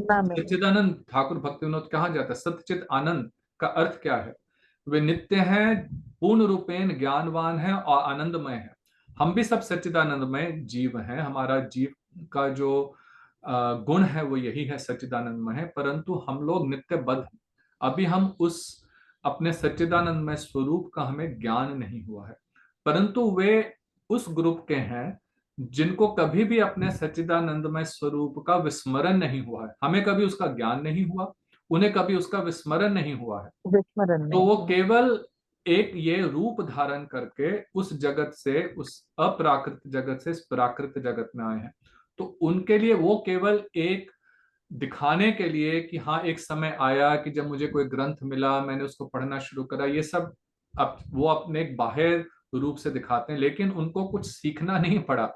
नाम है। सच्चिदानंद ठाकुर भक्ति विनोद कहा जाता है। सत्यचित आनंद का अर्थ क्या है? वे नित्य हैं, पूर्ण रूपेण ज्ञानवान है और आनंदमय है। हम भी सब सच्चिदानंदमय जीव हैं। हमारा जीव का जो गुण है वो यही है, सच्चिदानंदमय है। परंतु हम लोग नित्य बद्ध, अभी हम उस अपने सच्चिदानंदमय स्वरूप का हमें ज्ञान नहीं हुआ है। परंतु वे उस ग्रुप के हैं जिनको कभी भी अपने सच्चिदानंदमय स्वरूप का विस्मरण नहीं हुआ है। हमें कभी उसका ज्ञान नहीं हुआ, उन्हें कभी उसका विस्मरण नहीं हुआ है। विस्मरण तो नहीं वो हुआ। केवल एक ये रूप धारण करके उस जगत से, उस अप्राकृत जगत से इस प्राकृत जगत में आए हैं। तो उनके लिए वो केवल एक दिखाने के लिए कि हाँ एक समय आया कि जब मुझे कोई ग्रंथ मिला, मैंने उसको पढ़ना शुरू करा, ये सब वो अपने एक बाह्य रूप से दिखाते हैं, लेकिन उनको कुछ सीखना नहीं पड़ा।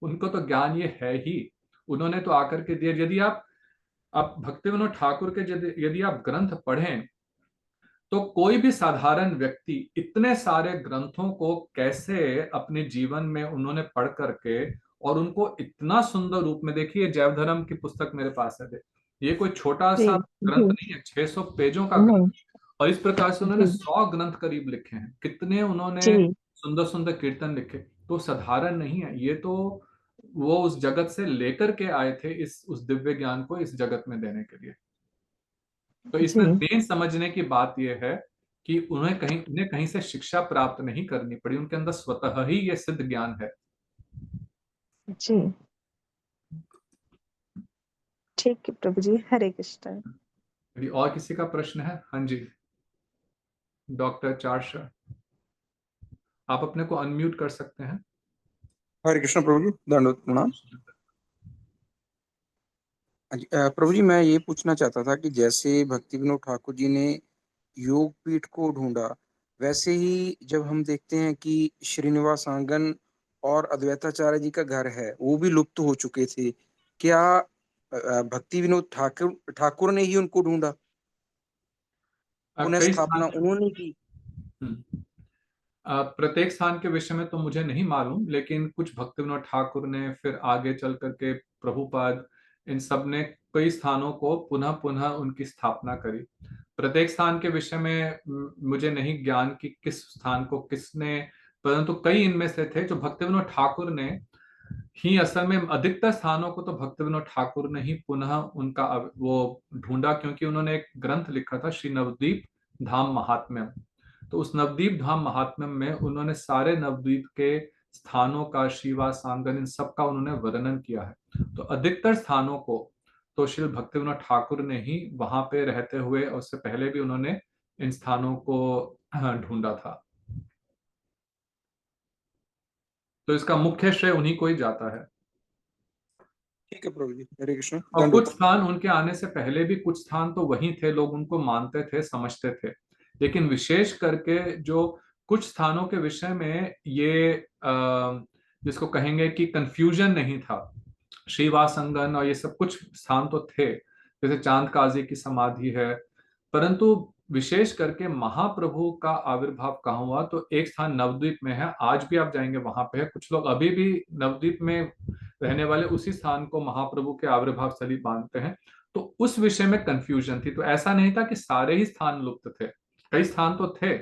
उनको तो ज्ञान ये है ही, उन्होंने तो आकर के दिया। यदि आप भक्ति विनोद ठाकुर के यदि आप ग्रंथ पढ़ें तो कोई भी साधारण व्यक्ति इतने सारे ग्रंथों को कैसे अपने जीवन में उन्होंने पढ़ करके और उनको इतना सुंदर रूप में, देखिए जैव धर्म की पुस्तक मेरे पास है, ये कोई छोटा जी सा ग्रंथ जी। नहीं है, 600 पेजों का ग्रंथ। नहीं। और इस प्रकार से उन्होंने जी 100 ग्रंथ करीब लिखे हैं। कितने उन्होंने जी सुंदर सुंदर कीर्तन लिखे। तो साधारण नहीं है ये तो। वो उस जगत से लेकर के आए थे इस उस दिव्य ज्ञान को इस जगत में देने के लिए। तो इसमें जी मेन समझने की बात यह है कि उन्हें कहीं से शिक्षा प्राप्त नहीं करनी पड़ी, उनके अंदर स्वतः ही ये सिद्ध ज्ञान है। जी। ठीक है प्रभु जी, हरे कृष्ण। यदि और किसी का प्रश्न है? हाँ जी, डॉक्टर चारशा, आप अपने को अनम्यूट कर सकते हैं। हरे कृष्ण प्रभु जी, दंडवत प्रणाम। प्रभु जी, मैं ये पूछना चाहता था कि जैसे भक्ति विनोद ठाकुर जी ने योग पीठ को ढूंढा, वैसे ही जब हम देखते हैं कि श्रीनिवास आंगन और अद्वैताचार्य जी का घर है, वो भी लुप्त हो चुके थे। क्या भक्ति विनोद ठाकुर ठाकुर ने ही उनको ढूंढा, पुनः कई स्थापना स्थान उन्होंने की? प्रत्येक स्थान के विषय में तो मुझे नहीं मालूम, लेकिन कुछ भक्ति विनोद ठाकुर ने, फिर आगे चल करके प्रभुपाद, इन सब ने कई स्थानों को पुनः पुनः उनकी स्थापना करी। प्रत्येक स्थान के विषय में मुझे नहीं ज्ञान कि किस स्थान को किसने, परंतु कई इनमें से थे जो भक्ति विनोद ठाकुर ने ही, असल में अधिकतर स्थानों को तो भक्ति विनोद ठाकुर ने ही पुनः उनका वो ढूंढा, क्योंकि उन्होंने एक ग्रंथ लिखा था श्री नवदीप धाम महात्म्यम। तो उस नवदीप धाम महात्म्यम में उन्होंने सारे नवद्वीप के स्थानों का, श्रीवास आंगन, इन सब का उन्होंने वर्णन किया है। तो अधिकतर स्थानों को तो श्री भक्ति विनोद ठाकुर ने ही वहां पे रहते हुए, और उससे पहले भी उन्होंने इन स्थानों को ढूंढा था। तो इसका मुख्य श्रेय उन्हीं को ही जाता है। ठीक है प्रभु जी, हरे कृष्ण। और कुछ स्थान उनके आने से पहले भी कुछ स्थान तो वही थे, लोग उनको मानते थे, समझते थे, लेकिन विशेष करके जो कुछ स्थानों के विषय में ये जिसको कहेंगे कि कंफ्यूजन नहीं था, श्रीवासंगन और ये सब कुछ स्थान तो थे, जैसे चांद काजी की समाधि है, परंतु विशेष करके महाप्रभु का आविर्भाव कहाँ हुआ, तो एक स्थान नवद्वीप में है, आज भी आप जाएंगे वहां पे है। कुछ लोग अभी भी नवद्वीप में रहने वाले उसी स्थान को महाप्रभु के आविर्भाव स्थली मानते हैं। तो उस विषय में कंफ्यूजन थी। तो ऐसा नहीं था कि सारे ही स्थान लुप्त थे, कई स्थान तो थे,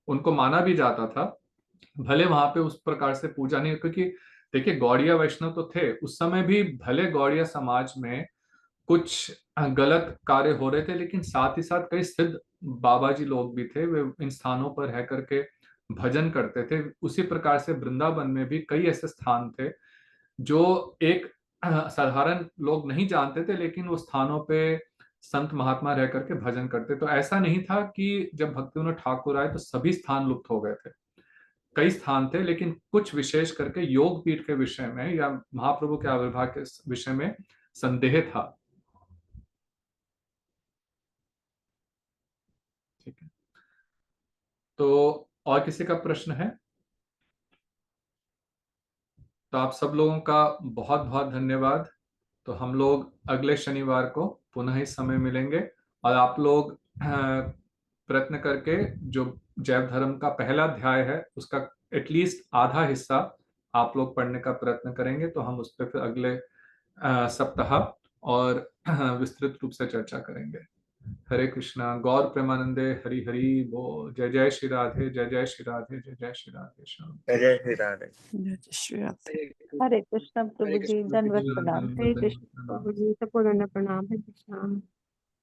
उनको माना भी जाता था, भले वहां पे उस प्रकार से पूजा नहीं, क्योंकि देखिए गौड़िया वैष्णव तो थे उस समय भी, भले गौड़िया समाज में कुछ गलत कार्य हो रहे थे, लेकिन साथ ही साथ कई सिद्ध बाबा जी लोग भी थे, वे इन स्थानों पर रह करके भजन करते थे। उसी प्रकार से वृंदावन में भी कई ऐसे स्थान थे जो एक साधारण लोग नहीं जानते थे, लेकिन वो स्थानों पे संत महात्मा रह करके भजन करते। तो ऐसा नहीं था कि जब भक्ति विनोद ठाकुर आए तो सभी स्थान लुप्त हो गए थे, कई स्थान थे, लेकिन कुछ विशेष करके योग पीठ के विषय में या महाप्रभु के आविर्भाव के विषय में संदेह था। ठीक है, तो और किसी का प्रश्न है? तो आप सब लोगों का बहुत बहुत धन्यवाद। तो हम लोग अगले शनिवार को पुनः इस समय मिलेंगे, और आप लोग प्रयत्न करके जो जैव धर्म का पहला अध्याय है उसका एटलीस्ट आधा हिस्सा आप लोग पढ़ने का प्रयत्न करेंगे, तो हम उस पर फिर अगले सप्ताह और विस्तृत रूप से चर्चा करेंगे। हरे कृष्णा, गौर प्रेमानंदे, हरि हरि बोल। जय जय श्री राधे, जय जय श्री राधे, जय जय श्री राधे। श्याम जय श्री राधे। हरे कृष्ण प्रभु जी, दंडवत प्रणाम। हरे कृष्ण प्रभु जी, सबको दंडवत प्रणाम। हरे कृष्ण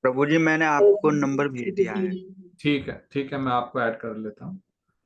प्रभु जी, मैंने आपको नंबर भेज दिया है। ठीक है, ठीक है, मैं आपको ऐड कर लेता हूँ।